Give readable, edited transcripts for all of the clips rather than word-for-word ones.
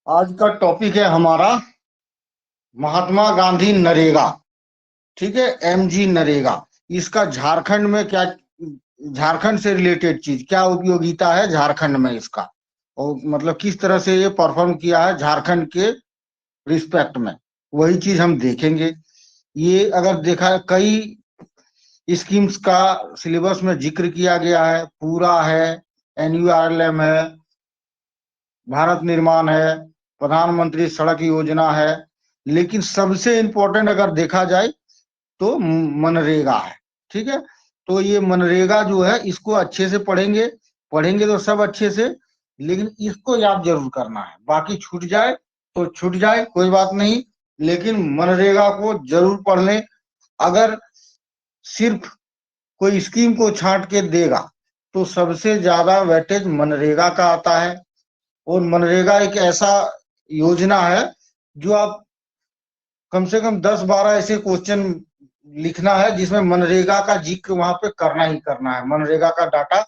आज का टॉपिक है हमारा महात्मा गांधी नरेगा। ठीक है, एमजी नरेगा। इसका झारखंड में क्या, झारखंड से रिलेटेड चीज क्या उपयोगिता है झारखंड में इसका, और मतलब किस तरह से ये परफॉर्म किया है झारखंड के रिस्पेक्ट में, वही चीज हम देखेंगे। ये अगर देखा है, कई स्कीम्स का सिलेबस में जिक्र किया गया है, पूरा है, एनयूआरएलएम है, भारत निर्माण है, प्रधानमंत्री सड़क योजना है, लेकिन सबसे इंपॉर्टेंट अगर देखा जाए तो मनरेगा है। ठीक है, तो ये मनरेगा जो है इसको अच्छे से पढ़ेंगे, पढ़ेंगे तो सब अच्छे से, लेकिन इसको याद जरूर करना है। बाकी छूट जाए तो छूट जाए, कोई बात नहीं, लेकिन मनरेगा को जरूर पढ़ लें। अगर सिर्फ कोई स्कीम को छांट के देगा तो सबसे ज्यादा वेटेज मनरेगा का आता है। और मनरेगा एक ऐसा योजना है जो आप कम से कम 10-12 ऐसे क्वेश्चन लिखना है जिसमें मनरेगा का जिक्र वहां पे करना ही करना है, मनरेगा का डाटा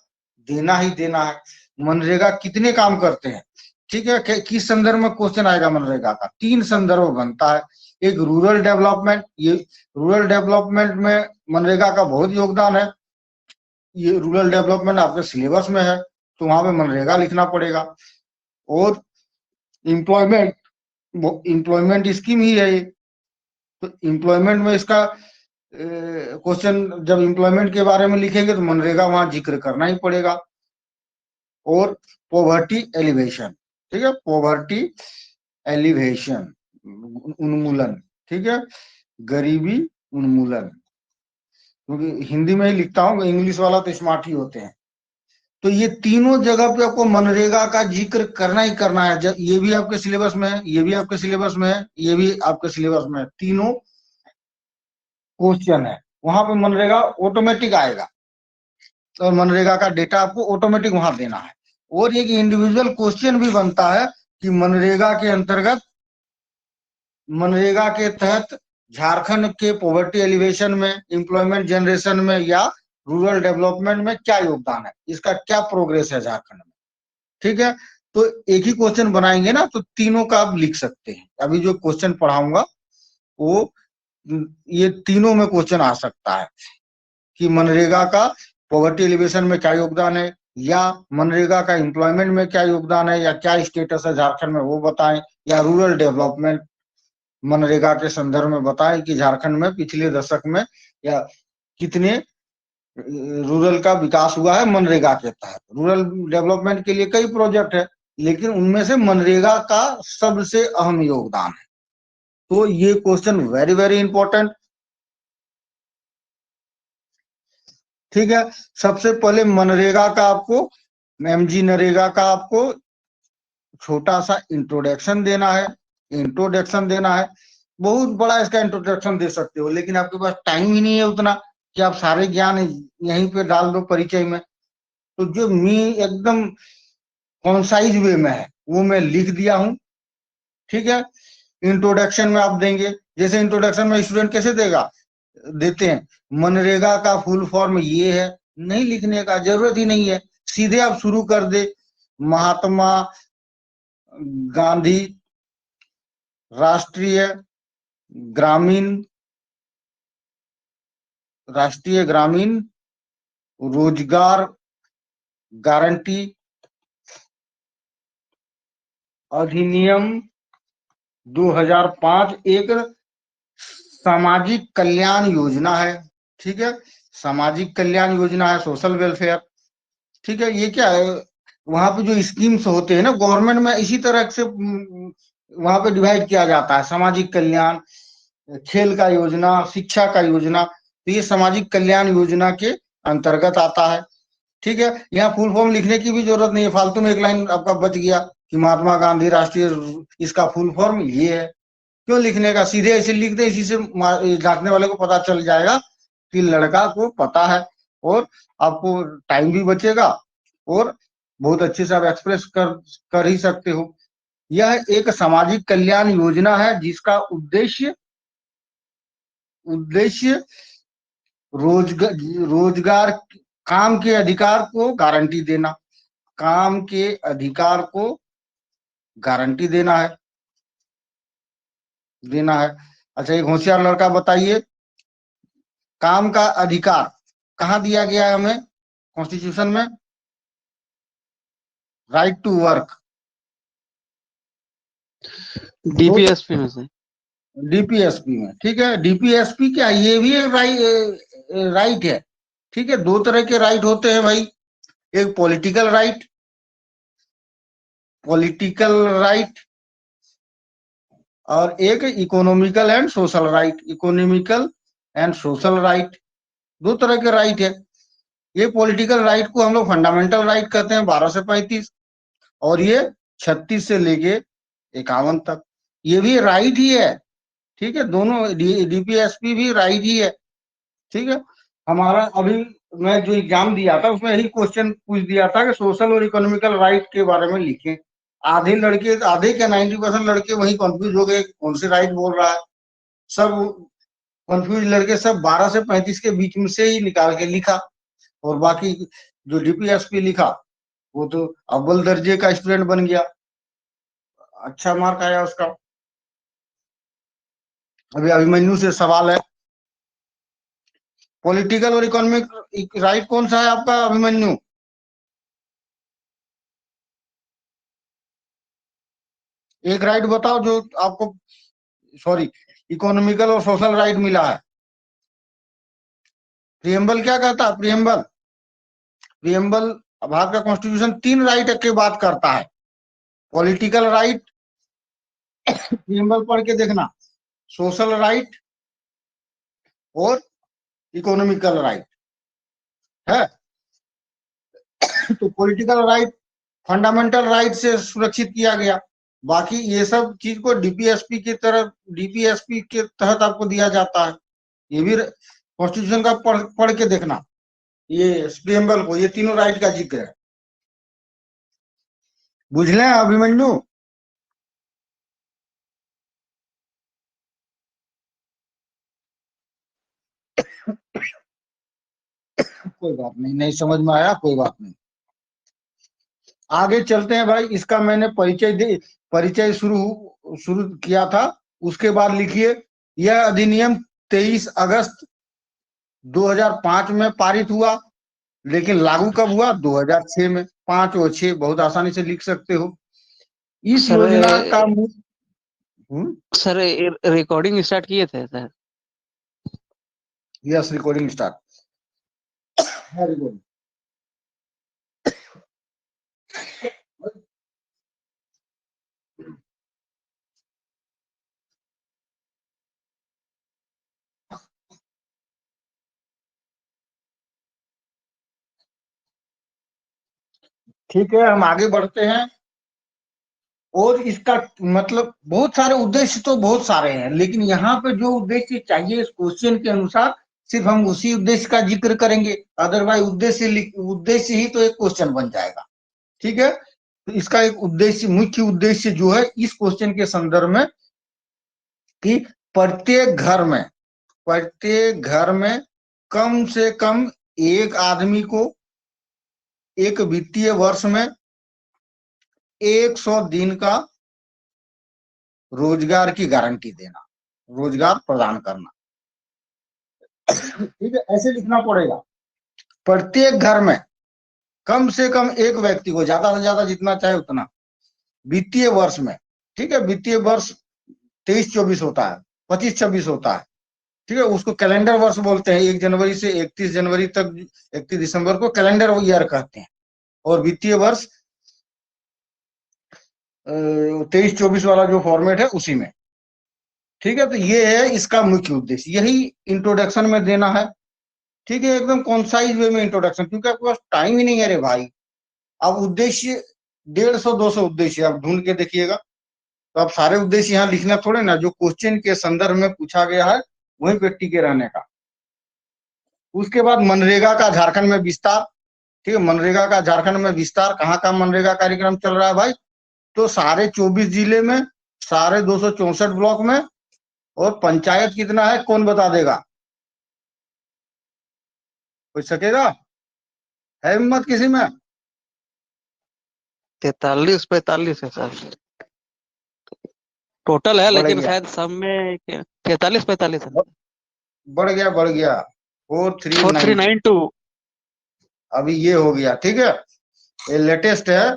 देना ही देना है। मनरेगा कितने काम करते हैं, ठीक है, किस संदर्भ में क्वेश्चन आएगा मनरेगा का, 3 संदर्भ बनता है। एक रूरल डेवलपमेंट, ये रूरल डेवलपमेंट में मनरेगा का बहुत योगदान है। ये रूरल डेवलपमेंट आपके सिलेबस में है तो वहां पे मनरेगा लिखना पड़ेगा। और इम्प्लॉयमेंट, इम्प्लॉयमेंट स्कीम ही है ये, तो इम्प्लॉयमेंट में इसका क्वेश्चन जब इम्प्लॉयमेंट के बारे में लिखेंगे तो मनरेगा वहां जिक्र करना ही पड़ेगा। और पॉवर्टी एलिवेशन, ठीक है, पॉवर्टी एलिवेशन, उन्मूलन, ठीक है, गरीबी उन्मूलन, क्योंकि हिंदी में ही लिखता हूँ, इंग्लिश वाला तो स्मार्ट ही होते हैं। तो ये तीनों जगह पे आपको मनरेगा का जिक्र करना ही करना है। जब ये भी आपके सिलेबस में है, ये भी आपके सिलेबस में है, ये भी आपके सिलेबस में है, तीनों क्वेश्चन है, वहां पे मनरेगा ऑटोमेटिक आएगा और मनरेगा का डेटा आपको ऑटोमेटिक वहां देना है। और एक इंडिविजुअल क्वेश्चन भी बनता है कि मनरेगा के अंतर्गत, मनरेगा के तहत झारखंड के पॉवर्टी एलिवेशन में, एम्प्लॉयमेंट जनरेशन में या रूरल डेवलपमेंट में क्या योगदान है, इसका क्या प्रोग्रेस है झारखंड में। ठीक है, तो एक ही क्वेश्चन बनाएंगे ना तो तीनों का आप लिख सकते हैं। अभी जो क्वेश्चन पढ़ाऊंगा वो ये तीनों में क्वेश्चन आ सकता है कि मनरेगा का पॉवर्टी एलिवेशन में क्या योगदान है, या मनरेगा का एम्प्लॉयमेंट में क्या योगदान है, या क्या स्टेटस है झारखंड में वो बताएं, या रूरल डेवलपमेंट मनरेगा के संदर्भ में बताएं कि झारखंड में पिछले दशक में या कितने रूरल का विकास हुआ है मनरेगा के तहत। रूरल डेवलपमेंट के लिए कई प्रोजेक्ट है, लेकिन उनमें से मनरेगा का सबसे अहम योगदान है। तो ये क्वेश्चन वेरी वेरी इंपॉर्टेंट। ठीक है, सबसे पहले मनरेगा का आपको, एमजी नरेगा का आपको छोटा सा इंट्रोडक्शन देना है, इंट्रोडक्शन देना है। बहुत बड़ा इसका इंट्रोडक्शन दे सकते हो, लेकिन आपके पास टाइम ही नहीं है उतना कि आप सारे ज्ञान यहीं पे डाल दो परिचय में। तो जो मी एकदम कॉन्साइज वे में है वो मैं लिख दिया हूं। ठीक है, इंट्रोडक्शन में आप देंगे, जैसे इंट्रोडक्शन में स्टूडेंट कैसे देगा, देते हैं मनरेगा का फुल फॉर्म ये है, नहीं लिखने का जरूरत ही नहीं है, सीधे आप शुरू कर दे, महात्मा गांधी राष्ट्रीय ग्रामीण, राष्ट्रीय ग्रामीण रोजगार गारंटी अधिनियम 2005 एक सामाजिक कल्याण योजना है। ठीक है, सामाजिक कल्याण योजना है, सोशल वेलफेयर। ठीक है, ये क्या है, वहां पे जो स्कीम्स होते हैं ना गवर्नमेंट में, इसी तरह से वहां पे डिवाइड किया जाता है, सामाजिक कल्याण, खेल का योजना, शिक्षा का योजना, तो ये सामाजिक कल्याण योजना के अंतर्गत आता है। ठीक है, यहाँ फुल फॉर्म लिखने की भी जरूरत नहीं है, फालतू में एक लाइन आपका बच गया कि महात्मा गांधी राष्ट्रीय, इसका फुल फॉर्म ये है, क्यों लिखने का, सीधे ऐसे लिख दे, इसी से झांकने वाले को पता चल जाएगा कि लड़का को पता है। और आपको टाइम भी बचेगा और बहुत अच्छे से आप एक्सप्रेस कर ही सकते हो। यह एक सामाजिक कल्याण योजना है जिसका उद्देश्य, उद्देश्य रोजगार, रोजगार, काम के अधिकार को गारंटी देना, काम के अधिकार को गारंटी देना है, देना है। अच्छा, एक होशियार लड़का बताइए, काम का अधिकार कहाँ दिया गया है हमें कॉन्स्टिट्यूशन में? Right to work. दो डीपीएसपी में से। डीपीएसपी में, ठीक है। डीपीएसपी क्या, ये भी एक राइट है, ठीक है। दो तरह के राइट होते हैं भाई, एक पॉलिटिकल राइट, पॉलिटिकल राइट, और एक economical and social right, economical and social right. दो तरह के राइट है। ये पॉलिटिकल राइट को हम लोग फंडामेंटल राइट कहते हैं, 12 से 35, और ये 36 से लेके 51 तक, ये भी राइट ही है, ठीक है। दोनों डीपीएसपी भी राइट ही है, ठीक है। हमारा अभी मैं जो एग्जाम दिया था उसमें यही क्वेश्चन पूछ दिया था कि सोशल और इकोनॉमिकल राइट के बारे में लिखें। आधे लड़के, आधे क्या 90% लड़के वही कंफ्यूज हो गए कौन से राइट बोल रहा है। सब कंफ्यूज लड़के सब 12 से 35 के बीच में से ही निकाल के लिखा, और बाकी जो डीपीएसपी लिखा वो तो अव्वल दर्जे का स्टूडेंट बन गया, अच्छा मार्क आया उसका। अभी अभिमन्यु से सवाल है, पॉलिटिकल और इकोनॉमिक राइट कौन सा है आपका अभिमन्यु? एक राइट बताओ जो आपको, सॉरी, इकोनॉमिकल और सोशल राइट मिला है। प्रियम्बल क्या कहता है? प्रियम्बल, प्रियम्बल भारत का कॉन्स्टिट्यूशन 3 राइट की बात करता है, पॉलिटिकल राइट, प्रियम्बल पढ़ के देखना, सोशल राइट और इकोनॉमिकल राइट है। तो पॉलिटिकल राइट फंडामेंटल राइट से सुरक्षित किया गया, बाकी ये सब चीज को डीपीएसपी की तरह, डीपीएसपी के तहत आपको दिया जाता है। ये भी कॉन्स्टिट्यूशन का पढ़ के देखना, ये प्रियम्बल को, ये तीनों राइट का जिक्र है। बुझ लें अभिमन्यु? कोई बात नहीं, नहीं समझ में आया, कोई बात नहीं। आगे चलते हैं भाई, इसका मैंने परिचय शुरू शुरू किया था, उसके बाद लिखिए, यह अधिनियम 23 अगस्त 2005 में पारित हुआ, लेकिन लागू कब हुआ? 2006 में। 5 और 6 बहुत आसानी से लिख सकते हो। इस सर योजना का सर रिकॉर्डिंग स्टार्ट किए थे सर? यस, रिकॉर्डिंग स्टार्ट है, रिकॉर्डिंग। ठीक है, हम आगे बढ़ते हैं। और इसका मतलब बहुत सारे उद्देश्य तो बहुत सारे हैं, लेकिन यहाँ पे जो उद्देश्य चाहिए इस क्वेश्चन के अनुसार सिर्फ हम उसी उद्देश्य का जिक्र करेंगे, अदरवाइज उद्देश्य ही तो एक क्वेश्चन बन जाएगा, ठीक है। तो इसका एक उद्देश्य, मुख्य उद्देश्य जो है इस क्वेश्चन के संदर्भ में, कि प्रत्येक घर में कम से कम एक आदमी को एक वित्तीय वर्ष में 100 दिन का रोजगार की गारंटी देना, रोजगार प्रदान करना, ठीक है। ऐसे लिखना पड़ेगा, प्रत्येक घर में कम से कम एक व्यक्ति को, ज्यादा से ज्यादा जितना चाहे उतना, वित्तीय वर्ष में, ठीक है। वित्तीय वर्ष 23-24 होता है, 25-26 होता है, ठीक है। उसको कैलेंडर वर्ष बोलते हैं, 1 जनवरी से 31 जनवरी तक, 31 दिसंबर को कैलेंडर ईयर कहते हैं। और वित्तीय वर्ष 23-24 वाला जो फॉर्मेट है उसी में, ठीक है। तो ये है इसका मुख्य उद्देश्य, यही इंट्रोडक्शन में देना है, ठीक है। एकदम कॉन्साइज वे में इंट्रोडक्शन, क्योंकि आपके पास टाइम ही नहीं है रे भाई। अब उद्देश्य 150-200 उद्देश्य आप ढूंढ के देखिएगा, तो आप सारे उद्देश्य यहाँ लिखना थोड़े ना, जो क्वेश्चन के संदर्भ में पूछा गया है वहीं पे टिके रहने का। उसके बाद मनरेगा का झारखंड में विस्तार, ठीक है। मनरेगा का झारखंड में विस्तार, कहाँ का मनरेगा कार्यक्रम चल रहा है भाई? तो सारे 24 जिले में, सारे 264 ब्लॉक में, और पंचायत कितना है कौन बता देगा? कोई सकेगा? है हिम्मत किसी में? 43-45 है सर। टोटल है, बढ़ लेकिन गया, शायद सब में 43-45 है। बढ़ गया 4392। 4392। अभी ये हो गया, ठीक है, ये लेटेस्ट है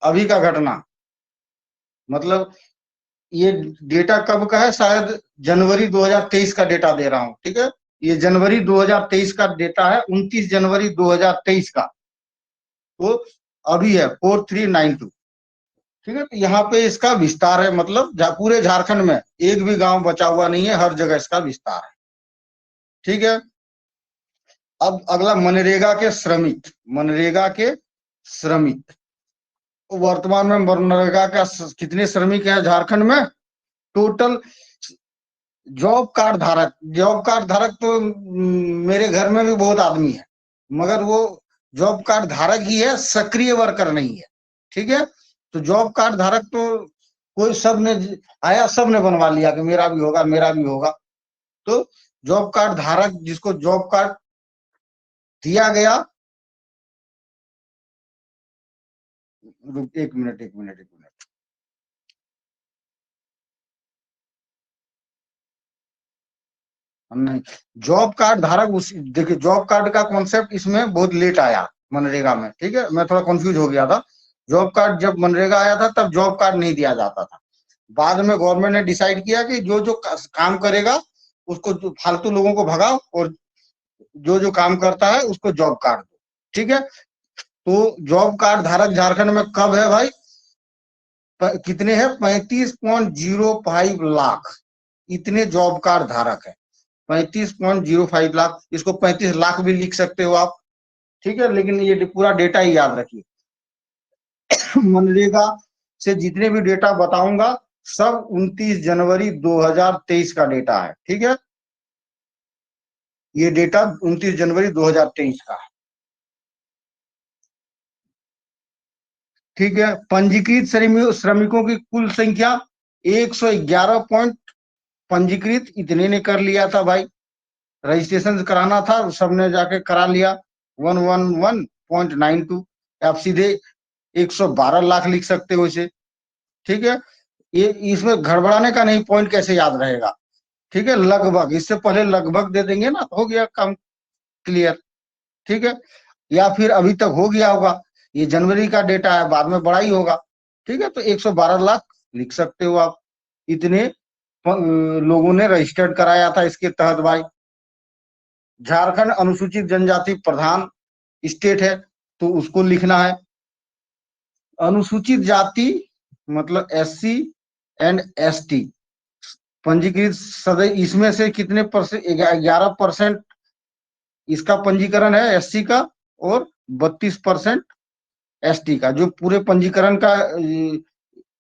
अभी का घटना। मतलब ये डेटा कब का है, शायद जनवरी 2023 का डेटा दे रहा हूं, ठीक है। ये जनवरी 2023 का डेटा है, 29 जनवरी 2023 का। तो अभी है 4392, ठीक है। तो यहाँ पे इसका विस्तार है, मतलब पूरे झारखंड में एक भी गांव बचा हुआ नहीं है, हर जगह इसका विस्तार है, ठीक है। अब अगला मनरेगा के श्रमिक, मनरेगा के श्रमिक। वर्तमान में मनरेगा का कितने श्रमिक हैं झारखंड में टोटल? जॉब कार्ड धारक तो मेरे घर में भी बहुत आदमी है, मगर वो जॉब कार्ड धारक ही है, सक्रिय वर्कर नहीं है, ठीक है। तो जॉब कार्ड धारक तो कोई, सब ने आया, सब ने बनवा लिया कि मेरा भी होगा, मेरा भी होगा। तो जॉब कार्ड धारक जिसको जॉब कार्ड दिया गया, एक मिनट एक मिनट एक मिनट, नहीं, जॉब कार्ड धारक देखिए, जॉब कार्ड का कॉन्सेप्ट इसमें बहुत लेट आया मनरेगा में, ठीक है। मैं थोड़ा कंफ्यूज हो गया था। जॉब कार्ड जब मनरेगा आया था तब जॉब कार्ड नहीं दिया जाता था। बाद में गवर्नमेंट ने डिसाइड किया कि जो जो काम करेगा उसको, फालतू लोगों को भगाओ, और जो जो काम करता है उसको जॉब कार्ड दो, ठीक है। तो जॉब कार्ड धारक झारखंड में कब है भाई? कितने हैं? 35.05 लाख, इतने जॉब कार्ड धारक है। 35.05 लाख, इसको 35 लाख भी लिख सकते हो आप, ठीक है, लेकिन ये पूरा डेटा ही याद रखिए। मनरेगा से जितने भी डेटा बताऊंगा सब 29 जनवरी 2023 का डेटा है, ठीक है। ये डेटा 29 जनवरी 2023 का है, ठीक है। पंजीकृत श्रमिकों की कुल संख्या 111 पॉइंट पंजीकृत इतने ने कर लिया था भाई। रजिस्ट्रेशन कराना था, सबने जाके करा लिया 111.92। आप सीधे 112 लाख लिख सकते हो इसे, ठीक है। ये इसमें गड़बड़ाने का नहीं, पॉइंट कैसे याद रहेगा, ठीक है। लगभग, इससे पहले लगभग दे देंगे ना, हो गया काम क्लियर, ठीक है। या फिर अभी तक हो गया होगा, ये जनवरी का डेटा है, बाद में बड़ा ही होगा, ठीक है। तो 112 लाख लिख सकते हो आप। इतने लोगों ने रजिस्टर्ड कराया था इसके तहत भाई। झारखंड अनुसूचित जनजाति प्रधान स्टेट है, तो उसको लिखना है। अनुसूचित जाति मतलब SC एंड ST पंजीकृत सदस्य, इसमें से कितने परसेंट? 11% इसका पंजीकरण है SC का, और 32% ST का। जो पूरे पंजीकरण का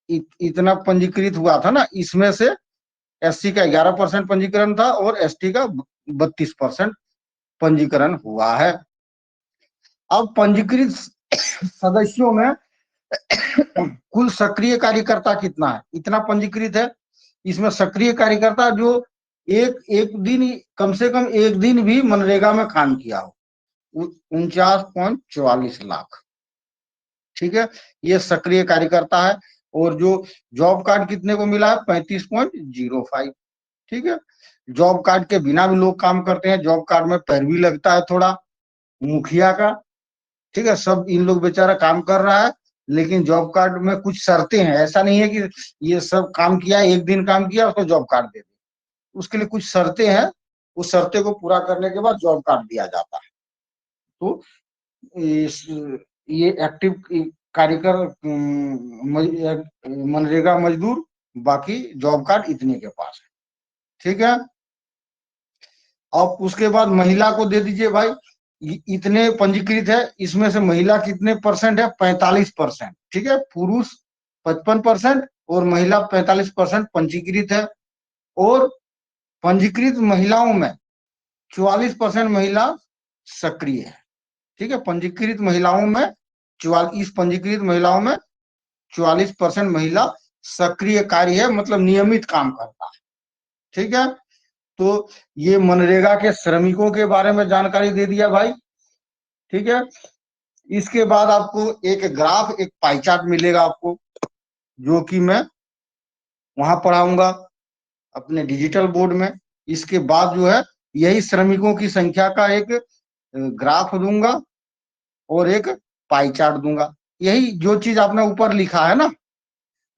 इतना पंजीकृत हुआ था ना, इसमें से SC का 11% पंजीकरण था और ST का 32% पंजीकरण हुआ है। अब पंजीकृत सदस्यों में कुल सक्रिय कार्यकर्ता कितना है? इतना पंजीकृत है, इसमें सक्रिय कार्यकर्ता जो एक एक दिन, कम से कम एक दिन भी मनरेगा में काम किया हो, 49.44 लाख, ठीक है। ये सक्रिय कार्यकर्ता है। और जो जॉब कार्ड कितने को मिला है? 35.05, ठीक है। जॉब कार्ड के बिना भी लोग काम करते हैं, जॉब कार्ड में पैरवी लगता है थोड़ा मुखिया का, ठीक है। सब इन लोग बेचारा काम कर रहा है, लेकिन जॉब कार्ड में कुछ शर्तें हैं। ऐसा नहीं है कि ये सब काम किया, एक दिन काम किया उसको जॉब कार्ड दे दे, उसके लिए कुछ शर्तें हैं, उस शर्तें को पूरा करने के बाद जॉब कार्ड दिया जाता है। तो ये एक्टिव कार्यकर मनरेगा मजदूर, बाकी जॉब कार्ड इतने के पास है, ठीक है। अब उसके बाद महिला को दे दीजिए भाई, इतने पंजीकृत है, इसमें से महिला कितने परसेंट है? 45%, ठीक है। पुरुष 55% और महिला 45% पंजीकृत है। और पंजीकृत महिलाओं में 44% महिला सक्रिय है, ठीक है। पंजीकृत महिलाओं में 44, पंजीकृत महिलाओं में 44% महिला सक्रिय कार्य है, मतलब नियमित काम करता है, ठीक है। तो ये मनरेगा के श्रमिकों के बारे में जानकारी दे दिया भाई, ठीक है। इसके बाद आपको एक ग्राफ, एक पाई चार्ट मिलेगा आपको, जो कि मैं वहां पढ़ाऊंगा अपने डिजिटल बोर्ड में। इसके बाद जो है यही श्रमिकों की संख्या का एक ग्राफ दूंगा और एक पाई चार्ट दूंगा। यही जो चीज आपने ऊपर लिखा है ना,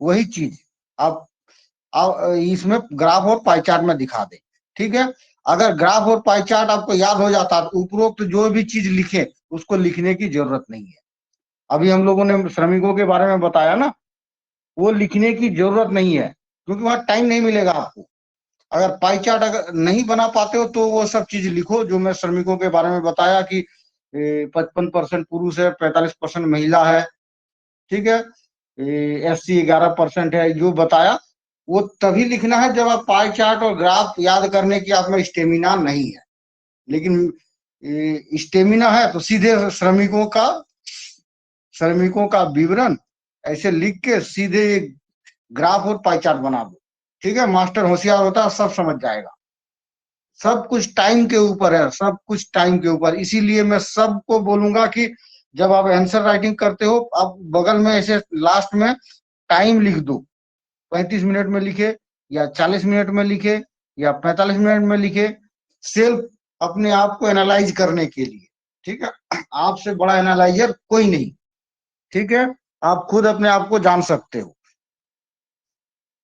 वही चीज आप इसमें ग्राफ और पाई चार्ट में दिखा दे। ठीक है, अगर ग्राफ और पाई चार्ट आपको याद हो जाता तो उपरोक्त जो भी चीज लिखे उसको लिखने की जरूरत नहीं है। अभी हम लोगों ने श्रमिकों के बारे में बताया ना, वो लिखने की जरूरत नहीं है, क्योंकि वहां टाइम नहीं मिलेगा आपको। अगर पाई चार्ट अगर नहीं बना पाते हो तो वो सब चीज लिखो जो मैं श्रमिकों के बारे में बताया कि 55% पुरुष है, 45% महिला है। ठीक है, SC 11% है, जो बताया वो तभी लिखना है जब आप पाई चार्ट और ग्राफ याद करने की आप में स्टेमिना नहीं है। लेकिन स्टेमिना है तो सीधे श्रमिकों का विवरण ऐसे लिख के सीधे ग्राफ और पाई चार्ट बना दो। ठीक है, मास्टर होशियार होता है, सब समझ जाएगा। सब कुछ टाइम के ऊपर है, सब कुछ टाइम के ऊपर। इसीलिए मैं सबको बोलूंगा कि जब आप आंसर राइटिंग करते हो, आप बगल में ऐसे लास्ट में टाइम लिख दो। 35 मिनट में लिखे या 40 मिनट में लिखे या 45 मिनट में लिखे, सेल्फ अपने आप को एनालाइज करने के लिए। ठीक है, आपसे बड़ा एनालाइजर कोई नहीं। ठीक है, आप खुद अपने आप को जान सकते हो।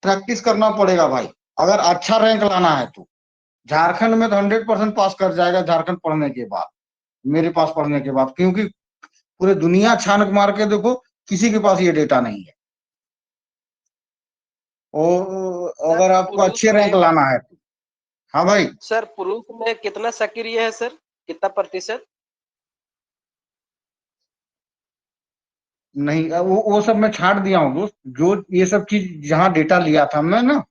प्रैक्टिस करना पड़ेगा भाई, अगर अच्छा रैंक लाना है तो। झारखंड में तो 100% पास कर जाएगा, झारखंड पढ़ने के बाद, मेरे पास पढ़ने के बाद, क्योंकि पूरे दुनिया छानक मार के देखो, किसी के पास ये डेटा नहीं है। और अगर आपको अच्छे रैंक लाना है तो। हाँ भाई सर, पुरुष में कितना सक्रिय है सर, कितना प्रतिशत? नहीं, वो सब मैं छाट दिया हूँ दोस्त। जो ये सब चीज जहाँ डेटा लिया था मैं ना,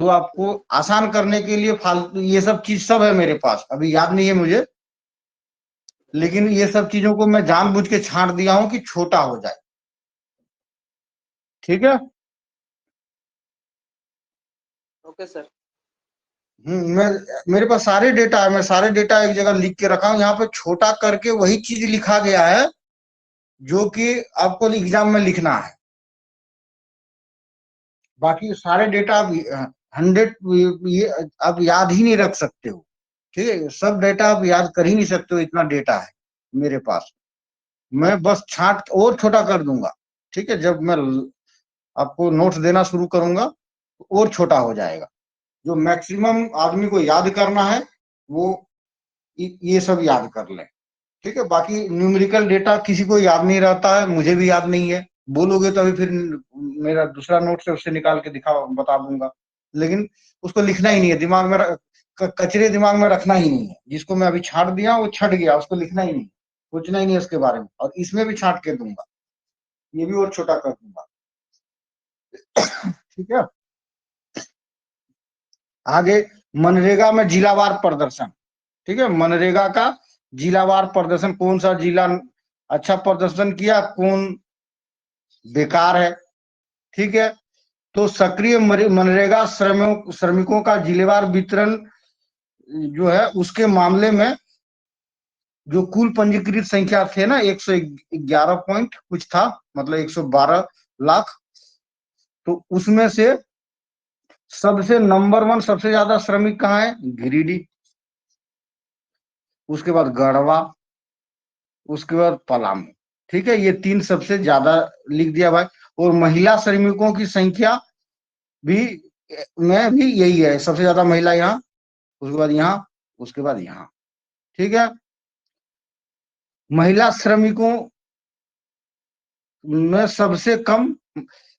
तो आपको आसान करने के लिए फालतू ये सब चीज सब है मेरे पास, अभी याद नहीं है मुझे। लेकिन ये सब चीजों को मैं जानबूझ के छांट दिया हूँ कि छोटा हो जाए। ठीक है, ओके सर। मैं मेरे पास सारे डेटा है, मैं सारे डेटा एक जगह लिख के रखा हूँ। यहाँ पे छोटा करके वही चीज लिखा गया है जो कि आपको एग्जाम में लिखना है। बाकी सारे डेटा आप 100 ये आप याद ही नहीं रख सकते हो। ठीक है, सब डेटा आप याद कर ही नहीं सकते हो, इतना डेटा है मेरे पास। मैं बस छांट और छोटा कर दूंगा। ठीक है, जब मैं आपको नोट्स देना शुरू करूंगा तो और छोटा हो जाएगा। जो मैक्सिमम आदमी को याद करना है वो ये सब याद कर ले। ठीक है, बाकी न्यूमेरिकल डेटा किसी को याद नहीं रहता है, मुझे भी याद नहीं है। बोलोगे तो अभी फिर मेरा दूसरा नोट से उससे निकाल के दिखा बता दूंगा। लेकिन उसको लिखना ही नहीं है दिमाग में, कचरे दिमाग में रखना ही नहीं है। जिसको मैं अभी छाट दिया वो छट गया, उसको लिखना ही नहीं, सोचना ही नहीं उसके बारे में। और इसमें भी छाट के दूंगा, ये भी और छोटा कर दूंगा। ठीक है, आगे मनरेगा में जिलावार प्रदर्शन। ठीक है, मनरेगा का जिलावार प्रदर्शन, कौन सा जिला अच्छा प्रदर्शन किया, कौन बेकार है। ठीक है, तो सक्रिय मनरेगा श्रमिकों का जिलेवार वितरण जो है, उसके मामले में जो कुल पंजीकृत संख्या थे ना, 111 पॉइंट कुछ था, मतलब 112 लाख। तो उसमें से सबसे नंबर 1 सबसे ज्यादा श्रमिक कहाँ है? गिरिडीह, उसके बाद गढ़वा, उसके बाद पलामू। ठीक है, ये 3 सबसे ज्यादा लिख दिया भाई। और महिला श्रमिकों की संख्या भी में भी यही है, सबसे ज्यादा महिला यहाँ, उसके बाद यहाँ, उसके बाद यहाँ। ठीक है, महिला श्रमिकों में सबसे कम,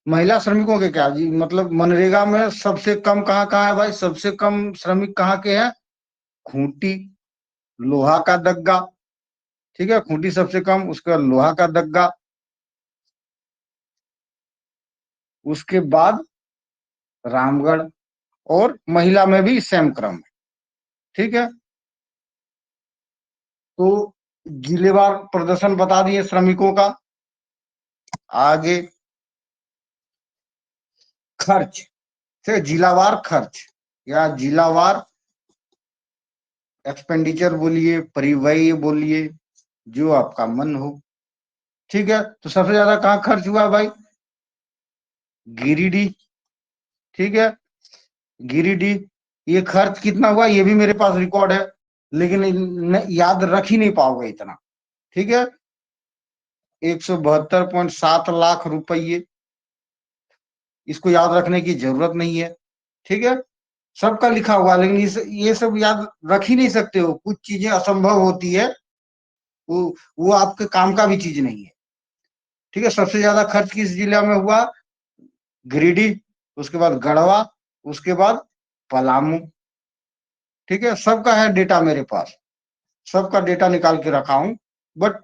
महिला श्रमिकों के क्या जी, मतलब मनरेगा में सबसे कम कहाँ है भाई? सबसे कम श्रमिक कहाँ के हैं? खूंटी, लोहा का दग्गा। ठीक है, खूंटी सबसे कम, उसके बाद लोहा का दग्गा, उसके बाद रामगढ़। और महिला में भी सेम क्रम है। ठीक है, तो जिलेवार प्रदर्शन बता दिए श्रमिकों का। आगे खर्च, ठीक, जिलावार खर्च या जिलावार एक्सपेंडिचर बोलिए, परिव्यय बोलिए, जो आपका मन हो। ठीक है, तो सबसे ज्यादा कहाँ खर्च हुआ भाई? गिरिडीह। ठीक है। गिरिडीह, ये खर्च कितना हुआ ये भी मेरे पास रिकॉर्ड है, लेकिन याद रख ही नहीं पाओगे इतना। ठीक है, 172.7 लाख रुपये, इसको याद रखने की जरूरत नहीं है। ठीक है, सबका लिखा हुआ, लेकिन ये सब याद रख ही नहीं सकते हो, कुछ चीजें असंभव होती है, वो आपके काम का भी चीज नहीं है। ठीक है, सबसे ज्यादा खर्च किस जिला में हुआ? गिरिडीह, उसके बाद गढ़वा, उसके बाद पलामू। ठीक है, सबका है डेटा मेरे पास, सबका डेटा निकाल के रखा हूं, बट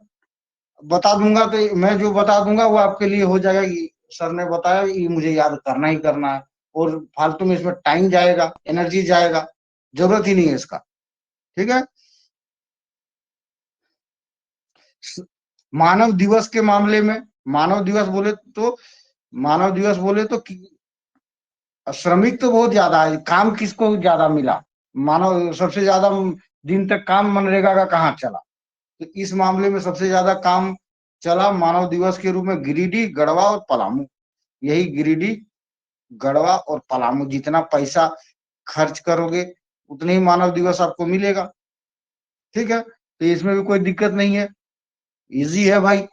बता दूंगा तो मैं जो बता दूंगा वो आपके लिए हो जाएगा कि सर ने बताया, ये मुझे याद करना ही करना है, और फालतू में इसमें टाइम जाएगा, एनर्जी जाएगा, जरूरत ही नहीं है इसका। ठीक है, मानव दिवस के मामले में, मानव दिवस बोले तो, मानव दिवस बोले तो श्रमिक तो बहुत ज्यादा है, काम किसको ज्यादा मिला? मानव सबसे ज्यादा दिन तक काम मनरेगा का कहाँ चला? तो इस मामले में सबसे ज्यादा काम चला मानव दिवस के रूप में गिरिडीह, गढ़वा और पलामू। यही गिरिडीह, गढ़वा और पलामू, जितना पैसा खर्च करोगे उतने ही मानव दिवस आपको मिलेगा। ठीक है, तो इसमें भी कोई दिक्कत नहीं है, इजी है भाई।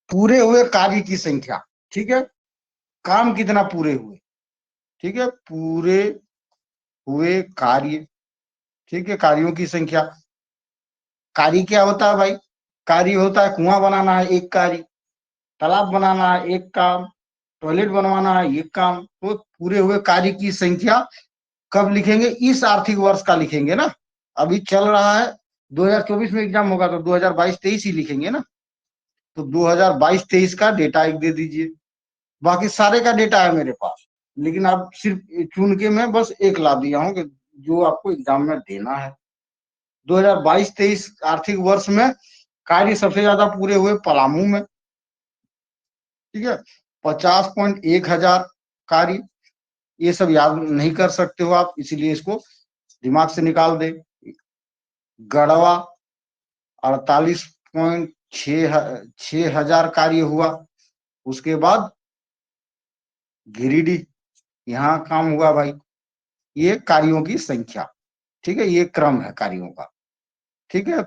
पूरे हुए कार्य की संख्या, ठीक है, काम कितना पूरे हुए, ठीक है, पूरे हुए कार्य, ठीक है, कार्यों की संख्या। कार्य क्या होता है भाई? कार्य होता है कुआं बनाना है एक कार्य, तालाब बनाना है एक काम, टॉयलेट बनवाना है एक काम। तो पूरे हुए कार्य की संख्या कब लिखेंगे? इस आर्थिक वर्ष का लिखेंगे ना, अभी चल रहा है 2024 में एग्जाम होगा तो 2022-23 ही लिखेंगे ना, तो 2022-23 का डेटा एक दे दीजिए, बाकी सारे का डेटा है मेरे पास, लेकिन आप सिर्फ चुन के मैं बस एक ला दिया हूँ कि जो आपको एग्जाम में देना है। 2022-23 आर्थिक वर्ष में कार्य सबसे ज्यादा पूरे हुए पलामू में, ठीक है, 50.1 हजार कार्य। ये सब याद नहीं कर सकते हो आप, इसीलिए इसको दिमाग से निकाल दे। गढ़वा 48.6 हजार कार्य हुआ। उसके बाद गिरिडीह, यहाँ काम हुआ भाई। ये कार्यों की संख्या, ठीक है, ये क्रम है कार्यों का। ठीक है,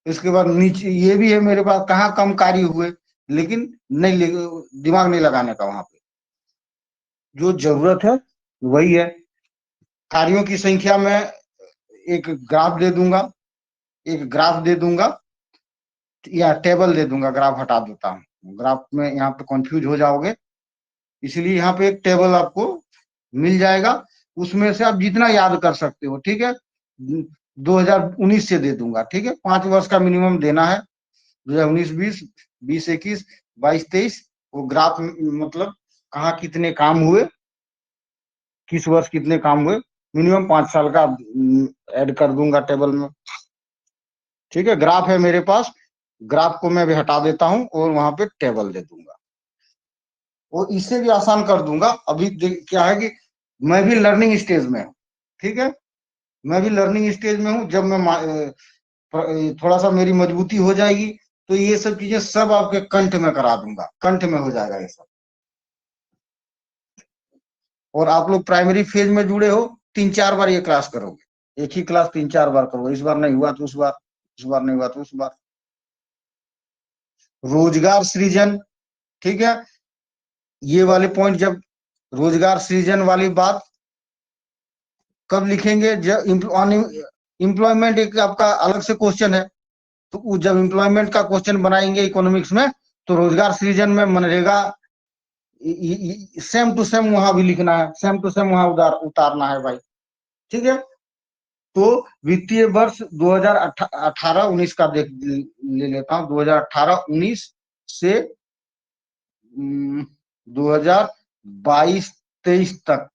इसके बाद नीचे ये भी है मेरे पास, कहाँ कम कार्य हुए, लेकिन नहीं, दिमाग नहीं लगाने का, वहां पे जो जरूरत है वही है। कार्यों की संख्या में एक ग्राफ दे दूंगा, एक ग्राफ दे दूंगा या टेबल दे दूंगा, ग्राफ हटा देता हूँ, ग्राफ में यहाँ पे कंफ्यूज हो जाओगे, इसलिए यहाँ पे एक टेबल आपको मिल जाएगा, उसमें से आप जितना याद कर सकते हो। ठीक है, 2019 से दे दूंगा, ठीक है, 5 वर्ष का मिनिमम देना है, 2019, 20, 20, 21, 22, 23, वो ग्राफ मतलब कहाँ कितने काम हुए, किस वर्ष कितने काम हुए, मिनिमम 5 साल का ऐड कर दूंगा टेबल में। ठीक है, ग्राफ है मेरे पास, ग्राफ को मैं भी हटा देता हूं और वहां पे टेबल दे दूंगा, और इससे भी आसान कर दूंगा। अभी क्या है कि मैं भी लर्निंग स्टेज में हूँ, ठीक है, मैं भी लर्निंग स्टेज में हूँ। जब मैं थोड़ा सा मेरी मजबूती हो जाएगी तो ये सब चीजें सब आपके कंठ में करा दूंगा, कंठ में हो जाएगा ये सब। और आप लोग प्राइमरी फेज में जुड़े हो, 3-4 बार ये क्लास करोगे, एक ही क्लास 3-4 बार करोगे, इस बार नहीं हुआ तो उस बार, इस बार नहीं हुआ तो उस बार। रोजगार सृजन, ठीक है, ये वाले पॉइंट, जब रोजगार सृजन वाली बात कब लिखेंगे? जब एम्प्लॉयमेंट एक आपका अलग से क्वेश्चन है, तो जब एम्प्लॉयमेंट का क्वेश्चन बनाएंगे इकोनॉमिक्स में, तो रोजगार सृजन में मनरेगा सेम टू सेम वहां भी लिखना है, सेम टू सेम वहां उतारना है भाई। ठीक है, तो वित्तीय वर्ष 2018-19 का देख ले लेता हूँ, 2018-19 से 2022-23 तक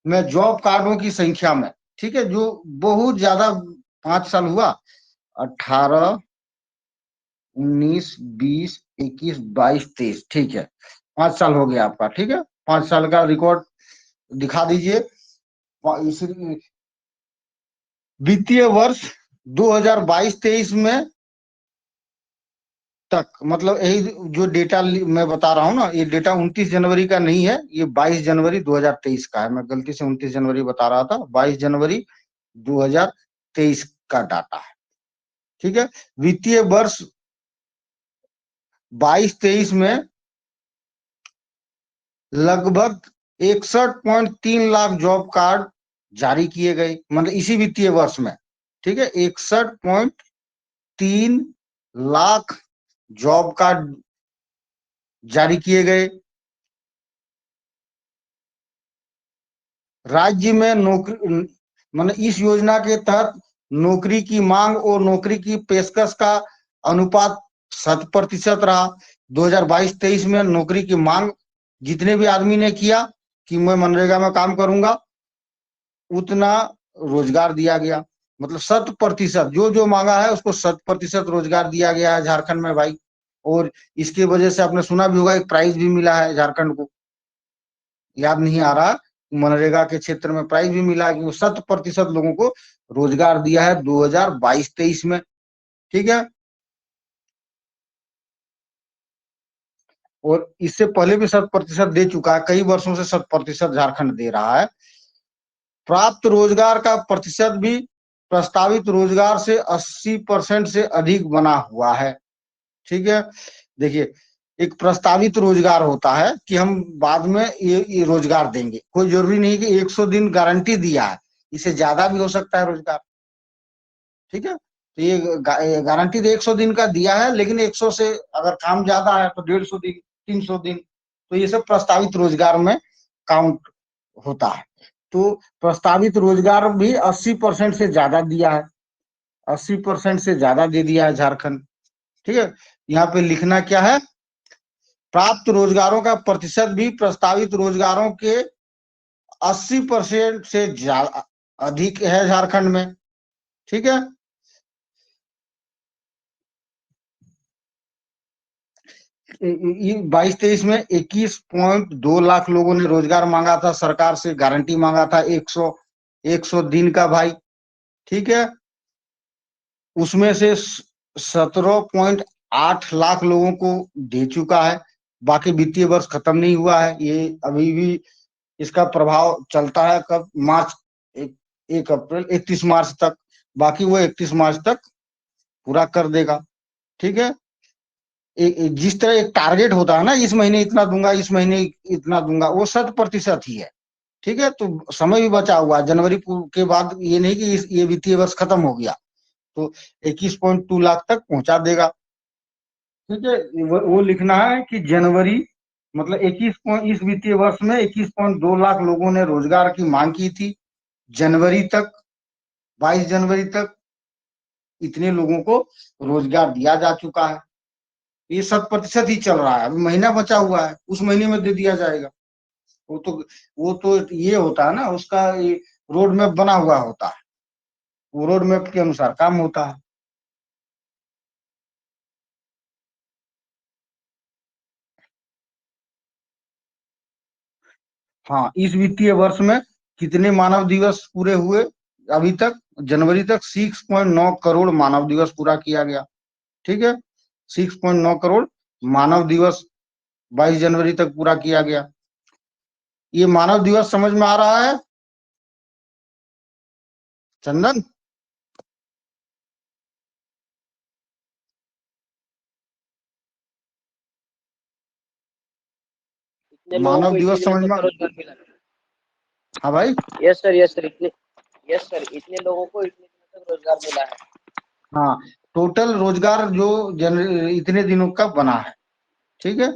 में जॉब कार्डों की संख्या में, ठीक है, जो बहुत ज्यादा 5 साल हुआ, 18, 19, 20, 21, 22, 23, ठीक है, 5 साल हो गया आपका। ठीक है, 5 साल का रिकॉर्ड दिखा दीजिए। वित्तीय वर्ष 2022-23 में तक, मतलब यही जो डेटा मैं बता रहा हूँ ना, ये डेटा 29 जनवरी का नहीं है, ये 22 जनवरी 2023 का है। मैं गलती से 29 जनवरी बता रहा था, 22 जनवरी 2023 का डाटा है। ठीक है, वित्तीय वर्ष 22-23 में लगभग 61.3 लाख जॉब कार्ड जारी किए गए, मतलब इसी वित्तीय वर्ष में। ठीक है, 61.3 लाख जॉब कार्ड जारी किए गए। राज्य में नौकरी, मतलब इस योजना के तहत नौकरी की मांग और नौकरी की पेशकश का अनुपात 100% रहा। 2022-23 में नौकरी की मांग, जितने भी आदमी ने किया कि मैं मनरेगा में काम करूंगा, उतना रोजगार दिया गया। मतलब 100%, जो जो मांगा है उसको 100% रोजगार दिया गया है झारखंड में भाई। और इसकी वजह से आपने सुना भी होगा, एक प्राइज भी मिला है झारखंड को, याद नहीं आ रहा, मनरेगा के क्षेत्र में प्राइज भी मिला है कि वो 100% लोगों को रोजगार दिया है 2022-23 में। ठीक है, और इससे पहले भी 100% दे चुका है, कई वर्षों से 100% झारखंड दे रहा है। प्राप्त रोजगार का प्रतिशत भी प्रस्तावित रोजगार से 80% से अधिक बना हुआ है। ठीक है, देखिए, एक प्रस्तावित रोजगार होता है कि हम बाद में ये रोजगार देंगे, कोई जरूरी नहीं कि 100 दिन गारंटी दिया है, इससे ज्यादा भी हो सकता है रोजगार। ठीक है, तो ये गारंटी 100 दिन का दिया है, लेकिन 100 से अगर काम ज्यादा है तो 150 दिन, 300 दिन, तो ये सब प्रस्तावित रोजगार में काउंट होता है। तो प्रस्तावित रोजगार भी 80% से ज्यादा दिया है, 80% से ज्यादा दे दिया है झारखंड। ठीक है, यहाँ पे लिखना क्या है, प्राप्त रोजगारों का प्रतिशत भी प्रस्तावित रोजगारों के 80% से ज्यादा अधिक है झारखंड में। ठीक है, 22-23 में 21.2 लाख लोगों ने रोजगार मांगा था, सरकार से गारंटी मांगा था 100 दिन का भाई। ठीक है, उसमें से 17.8 लाख लोगों को दे चुका है। बाकी वित्तीय वर्ष खत्म नहीं हुआ है, ये अभी भी इसका प्रभाव चलता है, कब, मार्च, 1 अप्रैल 31 मार्च तक। बाकी वो 31 मार्च तक पूरा कर देगा। ठीक है, जिस तरह एक टारगेट होता है ना, इस महीने इतना दूंगा, इस महीने इतना दूंगा, वो 100% ही है। ठीक है, तो समय भी बचा हुआ है, जनवरी के बाद ये नहीं कि ये वित्तीय वर्ष खत्म हो गया, तो 21.2 लाख तक पहुंचा देगा। ठीक है, वो लिखना है कि जनवरी, मतलब 21 इस वित्तीय वर्ष में 21.2 लाख लोगों ने रोजगार की मांग की थी। जनवरी तक, 22 जनवरी तक इतने लोगों को रोजगार दिया जा चुका है। ये 100% ही चल रहा है, अभी महीना बचा हुआ है, उस महीने में दे दिया जाएगा। वो तो वो तो ये होता है ना, उसका ये रोड मैप बना हुआ होता है, वो रोड मैप के अनुसार काम होता है। हाँ, इस वित्तीय वर्ष में कितने मानव दिवस पूरे हुए अभी तक, जनवरी तक 6.9 करोड़ मानव दिवस पूरा किया गया। ठीक है, 6.9 करोड़ मानव दिवस 22 जनवरी तक पूरा किया गया। ये मानव दिवस समझ में आ रहा है चंदन? इतने लोगों मानव को इतने दिवस दिनों समझ में, तक रोजगार मिला। हाँ भाई, यस सर, यस सर, इतने लोगों को इतने दिनों तक रोजगार मिला है। हाँ, टोटल रोजगार जो इतने दिनों का बना है। ठीक है,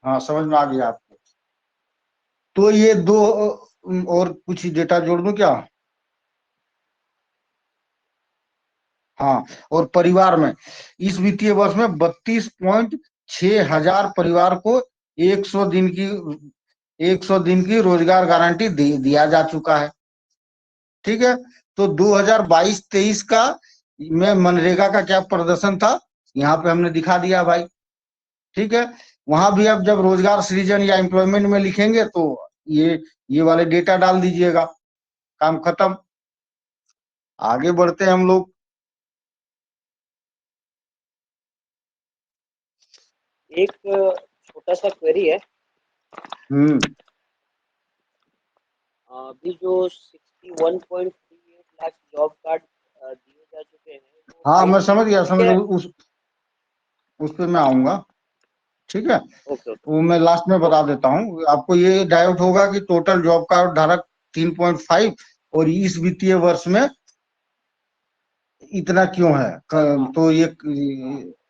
हाँ समझ में आ गया आपको। तो ये दो, और कुछ डेटा जोड़ दूं क्या? हाँ, और परिवार में इस वित्तीय वर्ष में 32.6 हजार परिवार को 100 दिन की 100 दिन की रोजगार गारंटी दिया जा चुका है। ठीक है, तो 2022-23 का में मनरेगा का क्या प्रदर्शन था, यहाँ पे हमने दिखा दिया भाई। ठीक है, वहां भी अब जब रोजगार सृजन या एम्प्लॉयमेंट में लिखेंगे तो ये वाले डेटा डाल दीजिएगा, काम खत्म। आगे बढ़ते हैं हम लोग। एक छोटा सा क्वेरी है। अभी जो 61.38 लाख जॉब कार्ड दिए जा चुके हैं वो हाँ, 22 मैं तेईस समझ गया, ठीक है। उस पे मैं आऊंगा। ठीक है, ओके ओके। वो मैं लास्ट में बता देता हूँ आपको। ये डाउट होगा कि टोटल जॉब कार्ड धारक 3.5 और इस वित्तीय वर्ष में इतना क्यों है, हाँ तो ये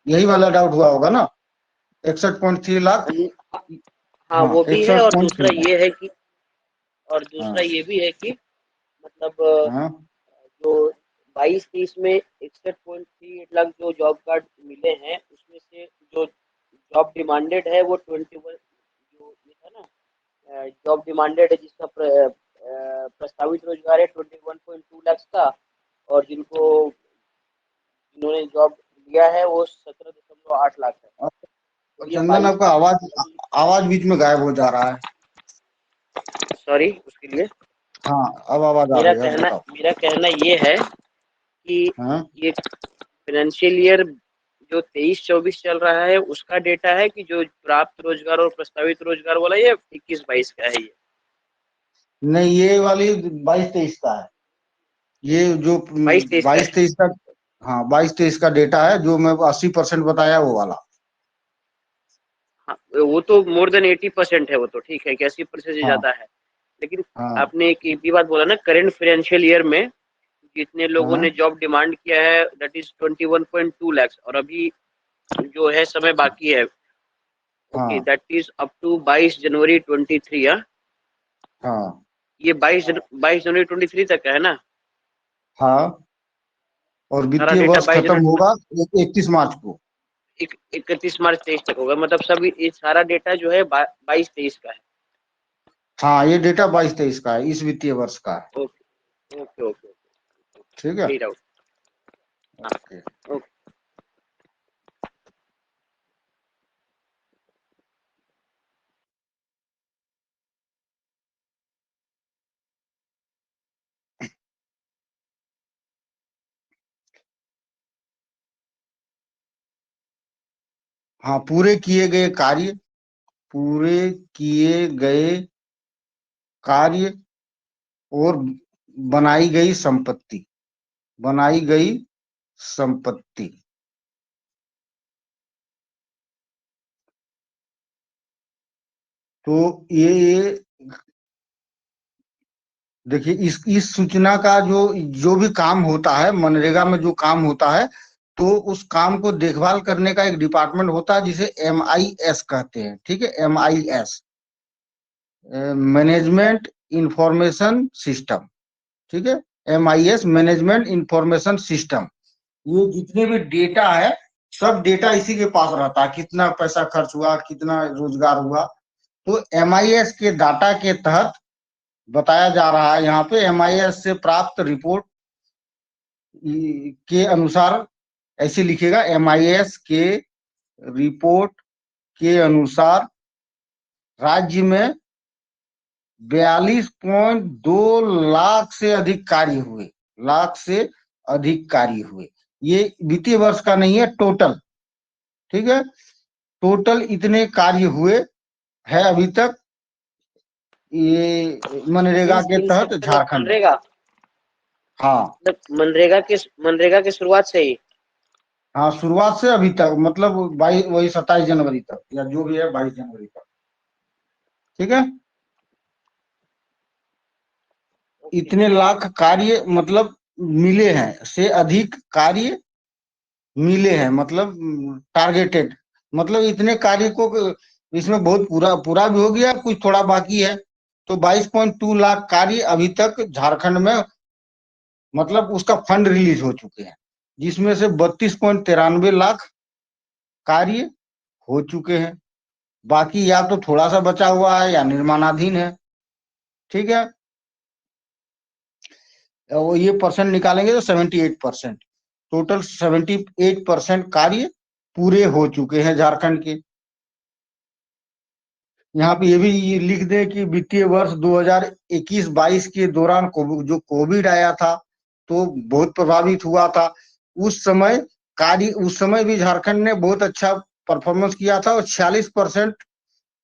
यही वाला डाउट हुआ होगा ना, 61.3 लाख। हाँ, हाँ, वो भी है। और 61.3 दूसरा लाख। ये है कि और दूसरा हाँ ये भी है कि मतलब हाँ जो 22-23 में 61.38 लाख जो जॉब कार्ड मिले हैं उसमें से जो जॉब डिमांडेड है वो 21 जो ये था ना, जॉब डिमांडेड है जिसका प्रस्तावित रोजगार है 21.2 लाख का। और जिन्होंने जॉब लिया है वो 17.8 लाख है। और और ये चंदन, 22 आपका आवाज आवाज बीच में गायब हो जा रहा है। सॉरी उसके लिए। हाँ, अब आवाज आ रही है, बताओ। मेरा कहना ये है कि हाँ ये फाइनेंशियल ईयर जो 23-24 चल रहा है उसका डेटा है कि जो प्राप्त रोजगार और प्रस्तावित रोजगार वाला ये 21-22 का है ये। नहीं, ये वाली 22-23 का है। ये जो 22-23 का है। 22-23 का, हाँ 22-23 का डेटा है, जो मैं 80% बताया वो वाला। हाँ, वो तो मोर देन 80% है। वो तो ठीक है कि 80% से हाँ ज्यादा है। लेकिन हाँ आपने एक भी बात बोला ना, करेंट फाइनेंशियल ईयर में जितने लोगों हाँ ने जॉब डिमांड किया है दैट इज 21.2 लाख। और अभी जो है समय बाकी है। ओके, हाँ दैट इज अप टू 22 जनवरी 23। हाँ, हाँ ये 22 जनवरी 23 तक का है ना। हाँ, और सारा वित्तीय डेटा वर्ष 22 खत्म जनवरी होगा 31 मार्च को। 31 मार्च 23 तक होगा। मतलब सब ये सारा डेटा जो है 22-23 का है। हाँ, ये डेटा 22-23 का है, इस वित्तीय वर्ष का है। Okay okay okay. ठीक है। यही डाउट। हाँ ओके। ओके। हाँ, पूरे किए गए कार्य और बनाई गई संपत्ति, बनाई गई संपत्ति। तो ये देखिए, इस सूचना का जो भी काम होता है, मनरेगा में जो काम होता है, तो उस काम को देखभाल करने का एक डिपार्टमेंट होता है जिसे MIS कहते हैं। ठीक है, MIS, मैनेजमेंट इंफॉर्मेशन सिस्टम। ठीक है, MIS मैनेजमेंट इंफॉर्मेशन सिस्टम। ये जितने भी डेटा है, सब डेटा इसी के पास रहता है, कितना पैसा खर्च हुआ, कितना रोजगार हुआ। तो MIS के डाटा के तहत बताया जा रहा है यहाँ पे, MIS से प्राप्त रिपोर्ट के अनुसार, ऐसे लिखेगा, MIS के रिपोर्ट के अनुसार राज्य में 42.2 लाख से अधिक कार्य हुए। लाख से अधिक कार्य हुए। ये वित्तीय वर्ष का नहीं है, टोटल। ठीक है, टोटल इतने कार्य हुए है अभी तक ये मनरेगा मीन्स के तहत इंसेप्शन ऑफ झारखंड में। मनरेगा। हाँ मतलब मनरेगा के शुरुआत से ही। हाँ, शुरुआत से अभी तक, मतलब वही 27 जनवरी तक, या जो भी है 22 जनवरी तक। ठीक है, ओके। इतने लाख कार्य मतलब मिले हैं, से अधिक कार्य मिले हैं, मतलब टारगेटेड, मतलब इतने कार्य को, इसमें बहुत पूरा पूरा भी हो गया, कुछ थोड़ा बाकी है। तो 22.2 लाख कार्य अभी तक झारखंड में, मतलब उसका फंड रिलीज हो चुके हैं, जिसमें से 32.93 लाख कार्य हो चुके हैं। बाकी या तो थोड़ा सा बचा हुआ है या निर्माणाधीन है। ठीक है, वो ये परसेंट निकालेंगे तो 78%, टोटल 78% कार्य पूरे हो चुके हैं झारखंड के। यहाँ पे ये भी ये लिख दें कि वित्तीय वर्ष 2021-22 के दौरान जो कोविड आया था, तो बहुत प्रभावित हुआ था। उस समय भी झारखंड ने बहुत अच्छा परफॉर्मेंस किया था और 46%,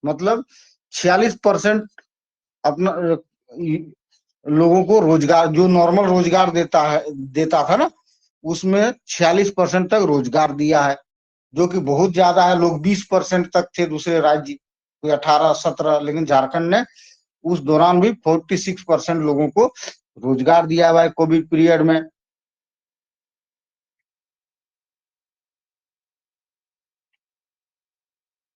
मतलब 46% अपना लोगों को रोजगार, जो नॉर्मल रोजगार देता था ना, उसमें 46% तक रोजगार दिया है, जो कि बहुत ज्यादा है। लोग 20% तक थे दूसरे राज्य, कोई 18-17, लेकिन झारखंड ने उस दौरान भी 46% लोगों को रोजगार दिया हुआ है कोविड पीरियड में।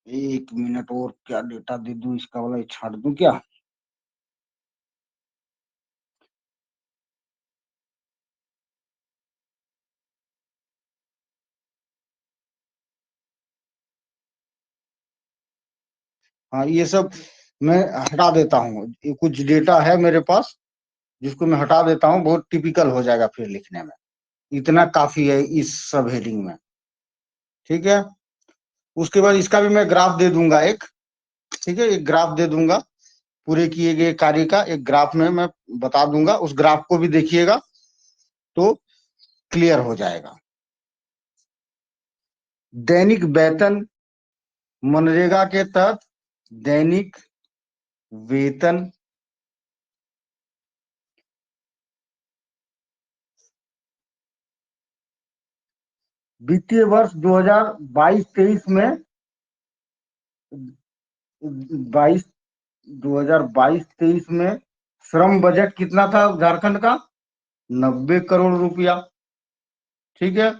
एक मिनट, और क्या डेटा दे दूं इसका, वाला छाट दूं क्या? हाँ, ये सब मैं हटा देता हूँ, ये कुछ डेटा है मेरे पास जिसको मैं हटा देता हूँ, बहुत टिपिकल हो जाएगा फिर लिखने में। इतना काफी है इस सब हेडिंग में, ठीक है। उसके बाद इसका भी मैं ग्राफ दे दूंगा एक, ठीक है, एक ग्राफ दे दूंगा पूरे किए गए कार्य का, एक ग्राफ में मैं बता दूंगा, उस ग्राफ को भी देखिएगा तो क्लियर हो जाएगा। दैनिक वेतन, मनरेगा के तहत दैनिक वेतन वित्तीय वर्ष 2022-23 में 22 2022-23 में श्रम बजट कितना था झारखंड का? 90 करोड़ रुपया, ठीक है।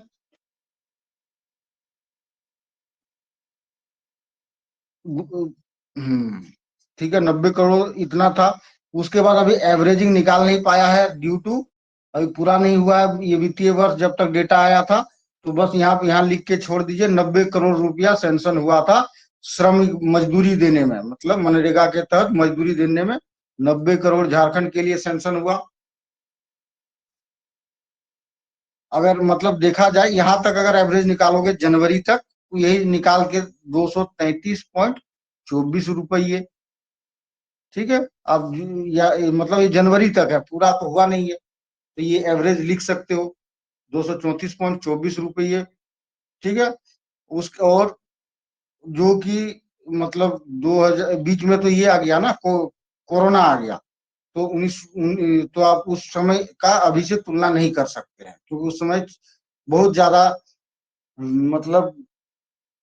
ठीक है, 90 करोड़ इतना था। उसके बाद अभी एवरेजिंग निकाल नहीं पाया है, ड्यू टू अभी पूरा नहीं हुआ है ये वित्तीय वर्ष, जब तक डेटा आया था। तो बस यहाँ लिख के छोड़ दीजिए, 90 करोड़ रुपया सैंक्शन हुआ था श्रम मजदूरी देने में, मतलब मनरेगा के तहत मजदूरी देने में 90 करोड़ झारखंड के लिए सैंक्शन हुआ। अगर मतलब देखा जाए यहां तक, अगर एवरेज निकालोगे जनवरी तक, तो यही निकाल के 233.24 रुपये, ठीक है। अब या मतलब ये जनवरी तक है, पूरा तो हुआ नहीं है, तो ये एवरेज लिख सकते हो 234.24 रुपये, ठीक है। उस और जो कि मतलब 2000 बीच में तो ये आ गया ना, कोरोना आ गया, तो 19 तो आप उस समय का अभी से तुलना नहीं कर सकते हैं, क्योंकि उस समय बहुत ज्यादा मतलब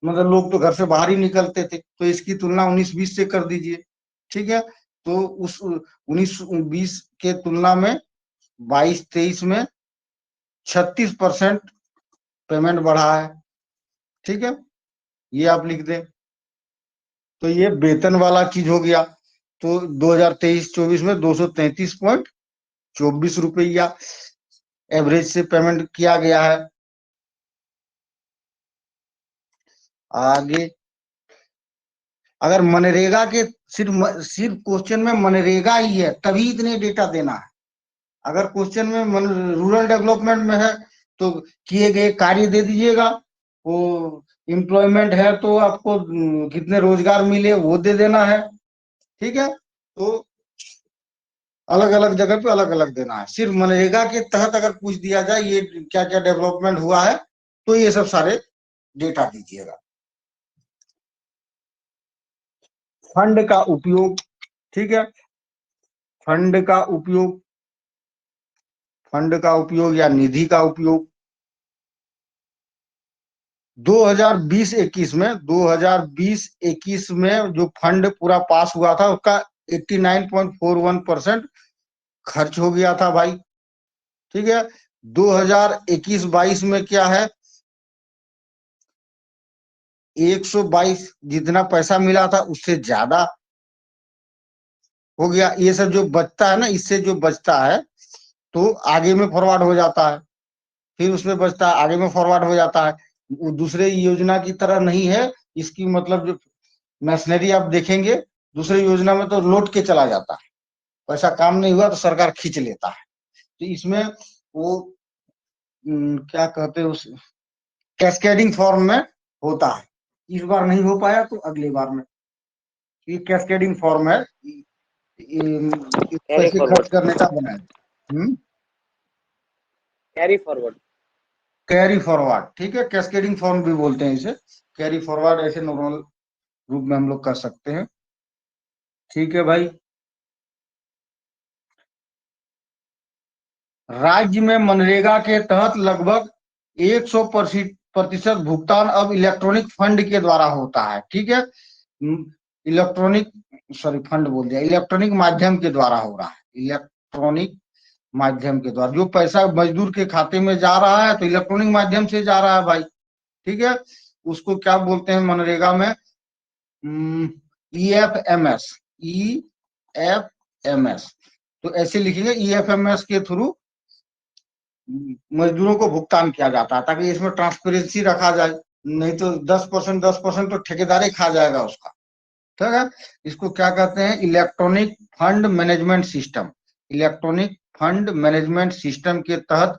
लोग तो घर से बाहर ही निकलते थे, तो इसकी तुलना 19-20 से कर दीजिए, ठीक है। तो उस 19-20 के तुलना में 22-23 में 36% पेमेंट बढ़ा है, ठीक है, ये आप लिख दें। तो ये वेतन वाला चीज हो गया। तो 2023-24 में 233.24 रुपया एवरेज से पेमेंट किया गया है। आगे अगर मनरेगा के सिर्फ क्वेश्चन में मनरेगा ही है तभी इतने डेटा देना है। अगर क्वेश्चन में रूरल डेवलपमेंट में है तो किए गए कार्य दे दीजिएगा, वो एम्प्लॉयमेंट है तो आपको कितने रोजगार मिले वो दे देना है, ठीक है। तो अलग अलग जगह पे अलग अलग देना है। सिर्फ मनरेगा के तहत अगर पूछ दिया जाए ये क्या क्या डेवलपमेंट हुआ है, तो ये सब सारे डेटा दीजिएगा। फंड का उपयोग, ठीक है, फंड का उपयोग, फंड का उपयोग या निधि का उपयोग 2020-21 में जो फंड पूरा पास हुआ था उसका 89.41% खर्च हो गया था भाई, ठीक है। 2021-22 में क्या है, 122 जितना पैसा मिला था उससे ज्यादा हो गया। ये सब जो बचता है ना, इससे जो बचता है तो आगे में फॉरवर्ड हो जाता है, फिर उसमें बचता है आगे में फॉरवर्ड हो जाता है। वो दूसरे योजना की तरह नहीं है इसकी, मतलब जो मशीनरी आप देखेंगे दूसरे योजना में तो लौट के चला जाता है, पैसा काम नहीं हुआ तो सरकार खींच लेता है। तो इसमें वो क्या कहते हैं, उस कैस्केडिंग फॉर्म में होता है। इस बार नहीं हो पाया तो अगली बार में, ये कैस्केडिंग फॉर्म है, कैरी पैसे खर्च फॉरवर्ड, करने का बना है। Carry forward. कैरी फॉरवर्ड, ठीक है, कैस्केडिंग फॉर्म भी बोलते हैं इसे, कैरी फॉरवर्ड ऐसे नॉर्मल रूप में हम लोग कर सकते हैं। ठीक है भाई। राज्य में मनरेगा के तहत लगभग 100% भुगतान अब इलेक्ट्रॉनिक फंड के द्वारा होता है। ठीक है, इलेक्ट्रॉनिक, सॉरी फंड बोल दिया, इलेक्ट्रॉनिक माध्यम के द्वारा हो रहा है। इलेक्ट्रॉनिक माध्यम के द्वारा जो पैसा मजदूर के खाते में जा रहा है तो इलेक्ट्रॉनिक माध्यम से जा रहा है भाई। ठीक है, उसको क्या बोलते हैं मनरेगा में, EFMS, EFMS। तो ऐसे लिखेंगे, EFMS के थ्रू मजदूरों को भुगतान किया जाता है, ताकि इसमें ट्रांसपेरेंसी रखा जाए। नहीं तो 10% तो ठेकेदार खा जाएगा उसका। ठीक है, इसको क्या कहते हैं, electronic fund management system. Electronic fund management system के तहत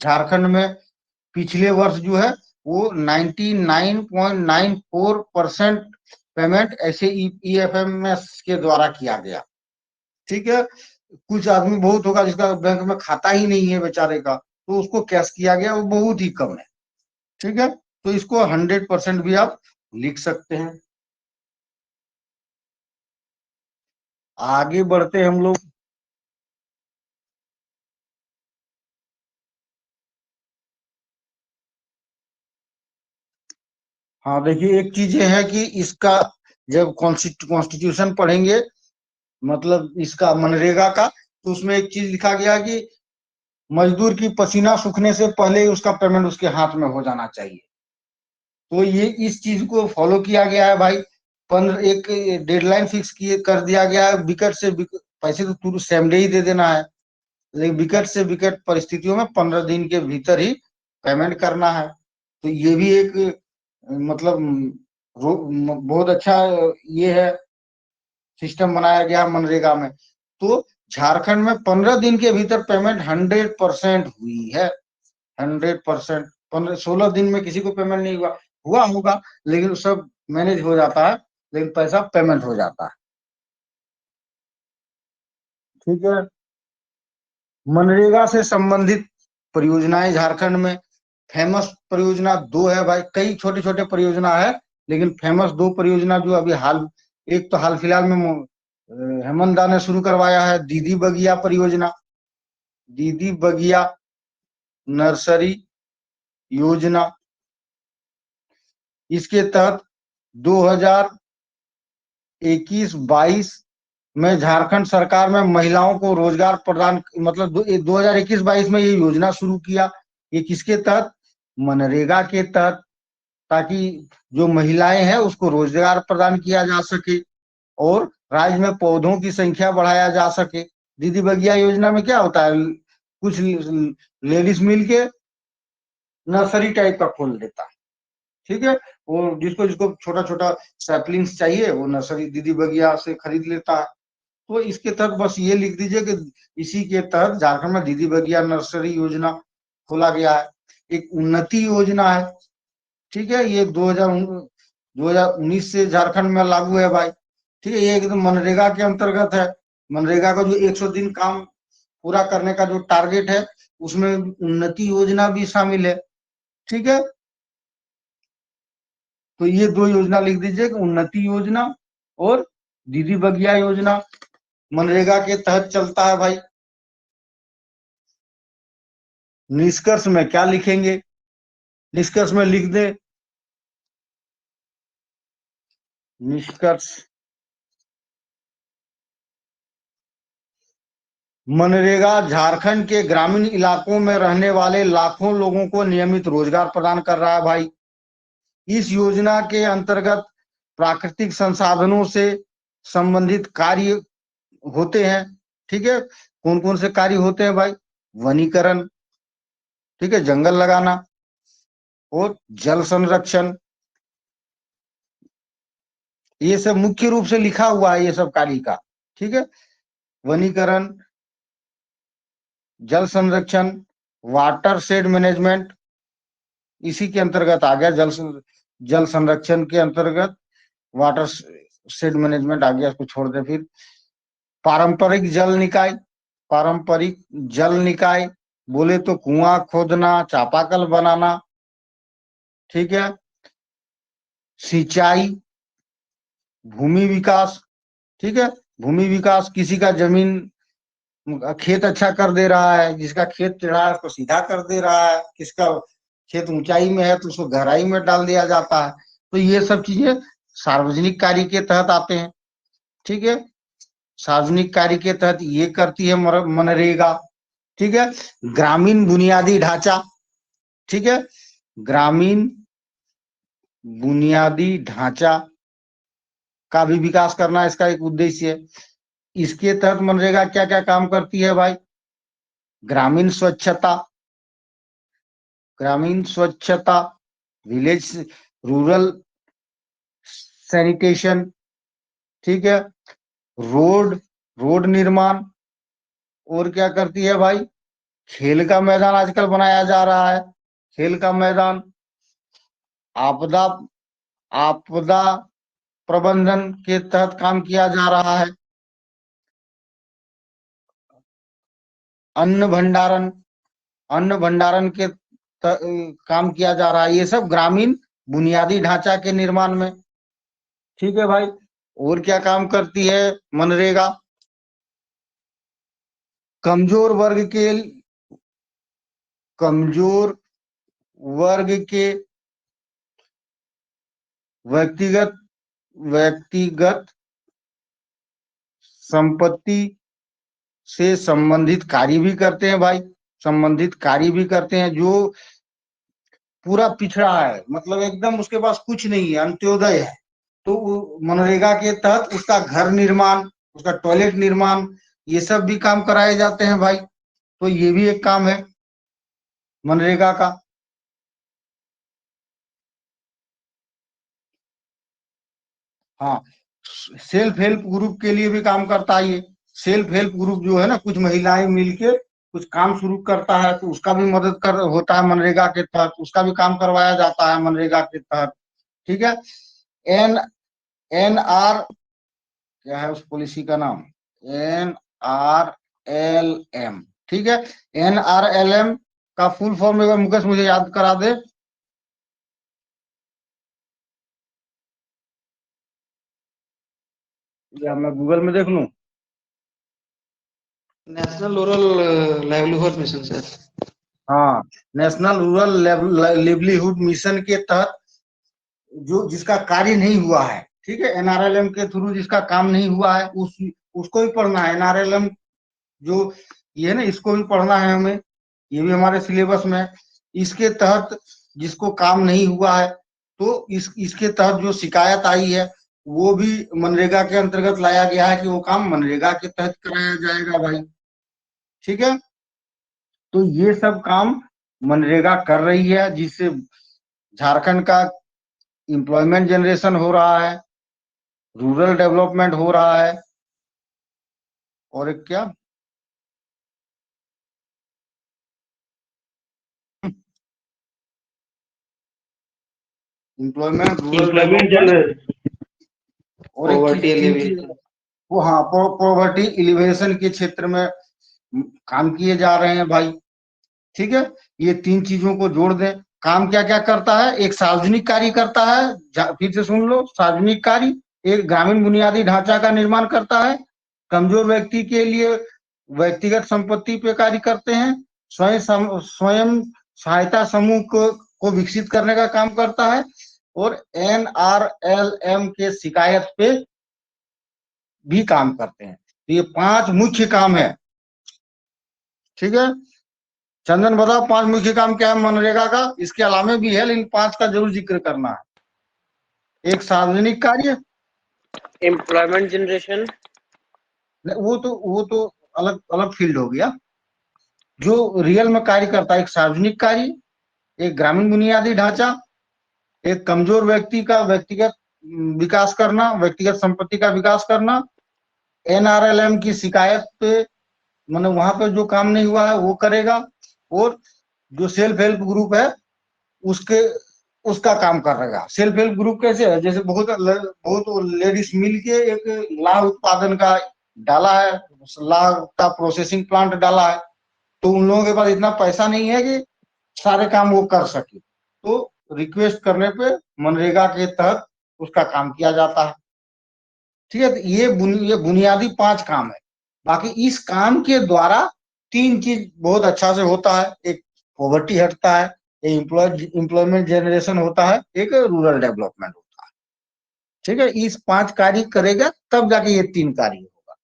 झारखंड में पिछले वर्ष जो है वो 99.94% पेमेंट ऐसे EFMS के द्वारा किया गया। ठीक है, कुछ आदमी बहुत होगा जिसका बैंक में खाता ही नहीं है बेचारे का, तो उसको कैश किया गया, वो बहुत ही कम है। ठीक है, तो इसको 100% भी आप लिख सकते हैं। आगे बढ़ते हम लोग। हाँ देखिए, एक चीज ये है कि इसका जब कॉन्स्टिट्यूशन पढ़ेंगे, मतलब इसका मनरेगा का, तो उसमें एक चीज लिखा गया कि मजदूर की पसीना सूखने से पहले ही उसका पेमेंट उसके हाथ में हो जाना चाहिए। तो ये इस चीज को फॉलो किया गया है भाई। एक डेडलाइन फिक्स किए कर दिया गया है, विकट से पैसे तो तुरंत सेम डे ही दे देना है, लेकिन विकट से विकट परिस्थितियों में 15 दिन के भीतर ही पेमेंट करना है। तो ये भी एक मतलब बहुत अच्छा ये है, सिस्टम बनाया गया मनरेगा में। तो झारखंड में 15 दिन के भीतर पेमेंट 100% हुई है। 100%। 16 दिन में किसी को पेमेंट नहीं हुआ, हुआ होगा लेकिन सब मैनेज हो जाता है, लेकिन पैसा पेमेंट हो जाता है। ठीक है, मनरेगा से संबंधित परियोजनाएं झारखंड में, फेमस परियोजना दो है भाई, कई छोटे छोटे परियोजना है, लेकिन फेमस दो परियोजना जो अभी हाल, एक तो हाल फिलहाल में हेमंत दा ने शुरू करवाया है, दीदी बगिया परियोजना। दीदी बगिया नर्सरी योजना, इसके तहत 2021-22 में झारखंड सरकार में महिलाओं को रोजगार प्रदान, मतलब 2021-22 में ये योजना शुरू किया। ये किसके तहत, मनरेगा के तहत, ताकि जो महिलाएं हैं उसको रोजगार प्रदान किया जा सके और राज्य में पौधों की संख्या बढ़ाया जा सके। दीदी बगिया योजना में क्या होता है, कुछ लेडीज मिलके नर्सरी टाइप का खोल देता है। ठीक है, वो जिसको जिसको छोटा छोटा सैपलिंग्स चाहिए वो नर्सरी दीदी बगिया से खरीद लेता है। तो इसके तहत बस ये लिख दीजिए कि इसी के तहत झारखंड में दीदी बगिया नर्सरी योजना खोला गया है। एक उन्नति योजना है। ठीक है, ये 2019 से झारखंड में लागू है भाई। ठीक है, ये एकदम मनरेगा के अंतर्गत है। मनरेगा का जो 100 दिन काम पूरा करने का जो टारगेट है, उसमें उन्नति योजना भी शामिल है। ठीक है, तो ये दो योजना लिख दीजिए, उन्नति योजना और दीदी बगिया योजना मनरेगा के तहत चलता है भाई। निष्कर्ष में क्या लिखेंगे, निष्कर्ष में लिख दे, निष्कर्ष, मनरेगा झारखंड के ग्रामीण इलाकों में रहने वाले लाखों लोगों को नियमित रोजगार प्रदान कर रहा है भाई। इस योजना के अंतर्गत प्राकृतिक संसाधनों से संबंधित कार्य होते हैं। ठीक है, कौन कौन से कार्य होते हैं भाई, वनीकरण, ठीक है, जंगल लगाना और जल संरक्षण, ये सब मुख्य रूप से लिखा हुआ है ये सब कार्य का। ठीक है, वनीकरण, जल संरक्षण, वाटर शेड मैनेजमेंट इसी के अंतर्गत आ गया। जल संरक्षण के अंतर्गत वाटर शेड मैनेजमेंट आ गया, इसको छोड़ दे। फिर पारंपरिक जल निकाय, पारंपरिक जल निकाय बोले तो कुआं खोदना, चापाकल बनाना। ठीक है, सिंचाई, भूमि विकास, ठीक है। भूमि विकास, किसी का जमीन खेत अच्छा कर दे रहा है, जिसका खेत टेढ़ा है उसको सीधा कर दे रहा है, किसका खेत ऊंचाई में है तो उसको गहराई में डाल दिया जाता है। तो ये सब चीजें सार्वजनिक कार्य के तहत आते हैं, ठीक है। सार्वजनिक कार्य के तहत ये करती है मनरेगा, ठीक है। ग्रामीण बुनियादी ढांचा, ठीक है। ग्रामीण बुनियादी ढांचा का भी विकास करना इसका एक उद्देश्य है। इसके तहत मनरेगा क्या क्या काम करती है भाई? ग्रामीण स्वच्छता, ग्रामीण स्वच्छता, विलेज रूरल सैनिटेशन, ठीक है। रोड रोड निर्माण, और क्या करती है भाई? खेल का मैदान आजकल बनाया जा रहा है, खेल का मैदान। आपदा आपदा प्रबंधन के तहत काम किया जा रहा है। अन्न भंडारण, अन्न भंडारण के काम किया जा रहा है। ये सब ग्रामीण बुनियादी ढांचा के निर्माण में, ठीक है भाई। और क्या काम करती है मनरेगा? कमजोर वर्ग के कमजोर वर्ग के व्यक्तिगत व्यक्तिगत संपत्ति से संबंधित कार्य भी करते हैं भाई, संबंधित कार्य भी करते हैं। जो पूरा पिछड़ा है, मतलब एकदम उसके पास कुछ नहीं है, अंत्योदय है, तो मनरेगा के तहत उसका घर निर्माण, उसका टॉयलेट निर्माण, ये सब भी काम कराए जाते हैं भाई। तो ये भी एक काम है मनरेगा का। हाँ, सेल्फ हेल्प ग्रुप के लिए भी काम करता है ये। सेल्फ हेल्प ग्रुप जो है ना, कुछ महिलाएं मिलके कुछ काम शुरू करता है, तो उसका भी मदद कर होता है मनरेगा के तहत, उसका भी काम करवाया जाता है मनरेगा के तहत, ठीक है। एन एन आर, क्या है उस पॉलिसी का नाम? NRLM, ठीक है। NRLM का फुल फॉर्म एक बार मुकेश मुझे याद करा दे। या मैं गूगल में देख लूं? National rural livelihood mission sir. हाँ, नेशनल रूरल लिवलीहुड मिशन के तहत जो जिसका कार्य नहीं हुआ है, ठीक है, NRLM के थ्रू जिसका काम नहीं हुआ है, उसको भी पढ़ना है। NRLM जो ये है ना, इसको भी पढ़ना है हमें, ये भी हमारे सिलेबस में है। इसके तहत जिसको काम नहीं हुआ है, तो इसके तहत जो शिकायत आई है, वो भी मनरेगा के अंतर्गत लाया गया है कि वो काम मनरेगा के तहत कराया जाएगा भाई, ठीक है। तो ये सब काम मनरेगा कर रही है, जिससे झारखंड का एम्प्लॉयमेंट जनरेशन हो रहा है, रूरल डेवलपमेंट हो रहा है, और एक क्या, एम्प्लॉयमेंट, रूरल डेवलपमेंट, और एक पॉवर्टी चीज, वो हाँ, पॉवर्टी एलिवेशन के क्षेत्र में काम किए जा रहे हैं भाई, ठीक है। ये तीन चीजों को जोड़ दें। काम क्या क्या करता है? एक सार्वजनिक कार्य करता है, फिर से सुन लो, सार्वजनिक कार्य। एक ग्रामीण बुनियादी ढांचा का निर्माण करता है, कमजोर व्यक्ति के लिए व्यक्तिगत संपत्ति पे कार्य करते हैं, स्वयं सहायता समूह को विकसित करने का काम करता है, और NRLM के शिकायत पे भी काम करते हैं। तो ये 5 मुख्य काम है, ठीक है। चंदन बताओ 5 मुख्य काम क्या है मनरेगा का? इसके अलावा भी है, लेकिन 5 का जरूर जिक्र करना है। एक सार्वजनिक कार्य, एम्प्लॉयमेंट जनरेशन, वो तो अलग अलग फील्ड हो गया। जो रियल में कार्य करता है, एक सार्वजनिक कार्य, एक ग्रामीण बुनियादी ढांचा, एक कमजोर व्यक्ति का व्यक्तिगत विकास करना, व्यक्तिगत संपत्ति का विकास करना, NRLM की शिकायत पे, मतलब वहां पे जो काम नहीं हुआ है वो करेगा, और जो सेल्फ हेल्प ग्रुप है उसके उसका काम करेगा। सेल्फ हेल्प ग्रुप कैसे है? जैसे बहुत लेडीज मिल के एक लाह उत्पादन का डाला है, लाह का प्रोसेसिंग प्लांट डाला है, तो उन लोगों के पास इतना पैसा नहीं है कि सारे काम वो कर सके, तो रिक्वेस्ट करने पे मनरेगा के तहत उसका काम किया जाता है। ठीक है, तो ये बुनियादी 5 काम है। बाकी इस काम के द्वारा 3 चीज बहुत अच्छा से होता है। एक पॉवर्टी हटता है, एम्प्लॉयमेंट जनरेशन होता है, एक रूरल डेवलपमेंट होता है। ठीक है, इस 5 कार्य करेगा तब जाके ये 3 कार्य होगा।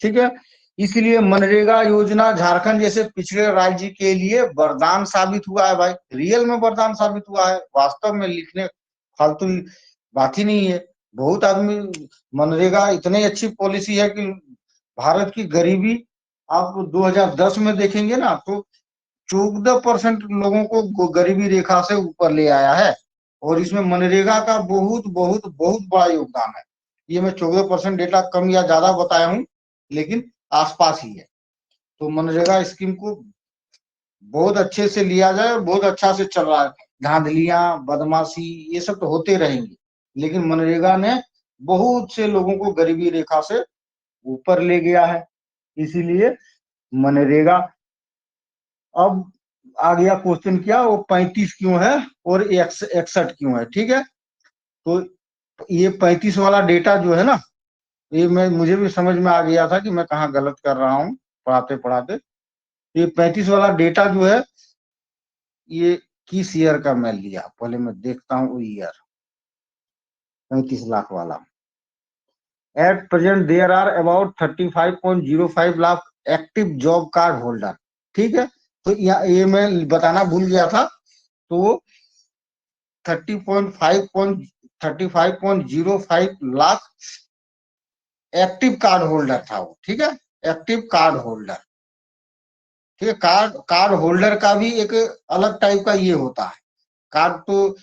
ठीक है, इसलिए मनरेगा योजना झारखंड जैसे पिछड़े राज्य के लिए वरदान साबित हुआ है भाई, रियल में वरदान साबित हुआ है। वास्तव में लिखने फालतू बात ही नहीं है। बहुत आदमी, मनरेगा इतनी अच्छी पॉलिसी है कि भारत की गरीबी आप 2010 में देखेंगे ना तो 14% लोगों को गरीबी रेखा से ऊपर ले आया है। और इसमें मनरेगा का बहुत बहुत बहुत बड़ा योगदान है। ये मैं 14% डेटा कम या ज्यादा बताया हूं, लेकिन आसपास ही है। तो मनरेगा स्कीम को बहुत अच्छे से लिया जाए, बहुत अच्छा से चल रहा है। धांधलियां, बदमाशी ये सब तो होते रहेंगे, लेकिन मनरेगा ने बहुत से लोगों को गरीबी रेखा से ऊपर ले गया है। इसीलिए मनरेगा, अब आ गया क्वेश्चन क्या, वो 35 क्यों है और 61 क्यों है। ठीक है, तो ये 35 वाला डेटा जो है ना, ये मुझे भी समझ में आ गया था कि मैं कहाँ गलत कर रहा हूँ पढ़ाते पढ़ाते। ये 35 वाला डेटा जो है, ये किस ईयर का मैं लिया, पहले मैं देखता हूँ वो ईयर। 35 लाख वाला, at present there are about 35.05 lakh active job card holder. ठीक है, तो ये मैं बताना भूल गया था। तो 35.05 लाख एक्टिव कार्ड होल्डर था वो। ठीक है, एक्टिव कार्ड होल्डर। ठीक है, कार्ड होल्डर का भी एक अलग टाइप का ये होता है। कार्ड तो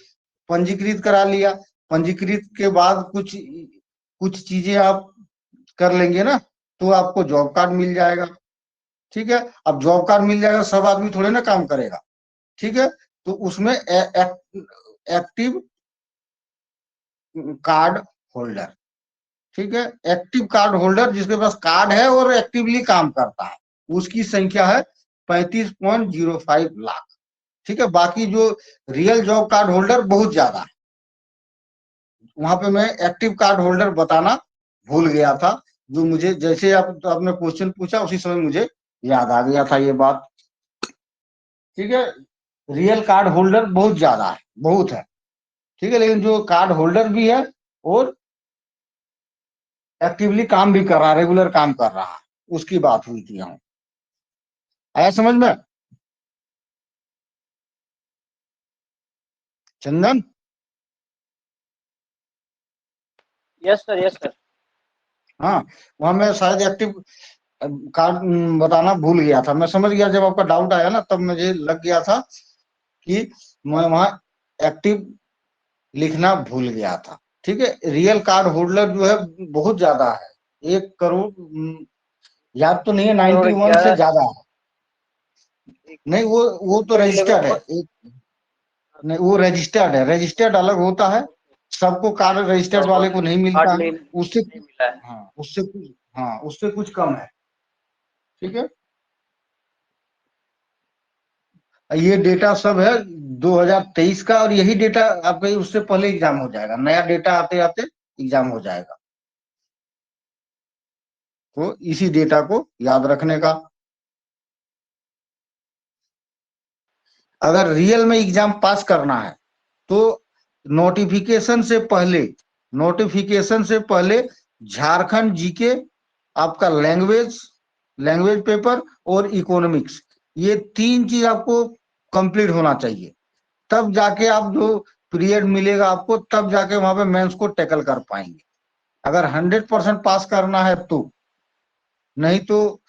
पंजीकृत करा लिया, पंजीकृत के बाद कुछ कुछ चीजें आप कर लेंगे ना तो आपको जॉब कार्ड मिल जाएगा। ठीक है, अब जॉब कार्ड मिल जाएगा, सब आदमी थोड़े ना काम करेगा। ठीक है, तो उसमें एक्टिव कार्ड होल्डर। ठीक है, एक्टिव कार्ड होल्डर जिसके पास कार्ड है और एक्टिवली काम करता है, उसकी संख्या है 35.05 लाख। ठीक है, बाकी जो रियल जॉब कार्ड होल्डर बहुत ज्यादा है। वहां पे मैं एक्टिव कार्ड होल्डर बताना भूल गया था, जो मुझे जैसे आपने क्वेश्चन पूछा उसी समय मुझे याद आ गया था ये बात। ठीक है, रियल कार्ड होल्डर बहुत ज्यादा है, बहुत है। ठीक है, लेकिन जो कार्ड होल्डर भी है और एक्टिवली काम भी कर रहा है, रेगुलर काम कर रहा है, उसकी बात हुई थी यहाँ। आया समझ में Chandan? Yes sir, yes sir. हाँ, वहां मैं शायद एक्टिव कार्ड बताना भूल गया था। मैं समझ गया, जब आपका डाउट आया ना तब मुझे लग गया था कि मैं वहां एक्टिव लिखना भूल गया था। ठीक है, रियल कार्ड होल्डर जो है बहुत ज्यादा है, 1 करोड़, याद तो नहीं है, करोड़ 91 से 11 ज्यादा है। नहीं, वो तो सेकंड रजिस्टर्ड है। 11। नहीं, वो रजिस्टर्ड है, रजिस्टर्ड अलग होता है। सबको कार्ड रजिस्टर्ड वाले को नहीं मिलता कार्ड है। उससे, नहीं मिला है। हाँ उससे कुछ, हाँ उससे कुछ कम है। ठीक है, ये डेटा सब है 2023 का, और यही डेटा आपके उससे पहले एग्जाम हो जाएगा। नया डेटा आते आते एग्जाम हो जाएगा, तो इसी डेटा को याद रखने का। अगर रियल में एग्जाम पास करना है तो नोटिफिकेशन से पहले, नोटिफिकेशन से पहले झारखंड जीके, आपका लैंग्वेज, लैंग्वेज पेपर और इकोनॉमिक्स, ये 3 चीज आपको कंप्लीट होना चाहिए। तब जाके आप जो पीरियड मिलेगा आपको, तब जाके वहां पे मेंस को टैकल कर पाएंगे। अगर 100% पास करना है तो, नहीं तो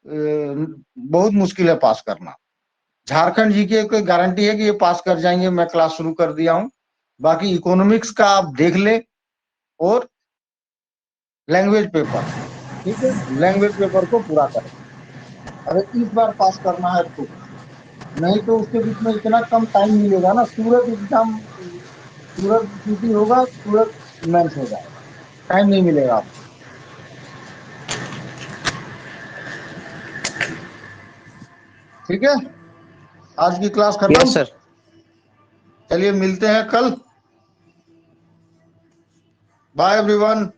बहुत मुश्किल है पास करना। झारखंड जीके की गारंटी है कि ये पास कर जाएंगे, मैं क्लास शुरू कर दिया हूँ। बाकी इकोनॉमिक्स का आप देख ले, और लैंग्वेज पेपर, ठीक है, लैंग्वेज पेपर को पूरा करें अगर इस बार पास करना है तो। नहीं तो उसके बीच में इतना कम टाइम मिलेगा ना, सूरत एग्जाम, सूरत सीटी होगा, सूरत मेंस हो जाएगा, टाइम नहीं मिलेगा आपको। ठीक है, आज की क्लास यस खत्म। सर। चलिए मिलते हैं कल। Bye everyone.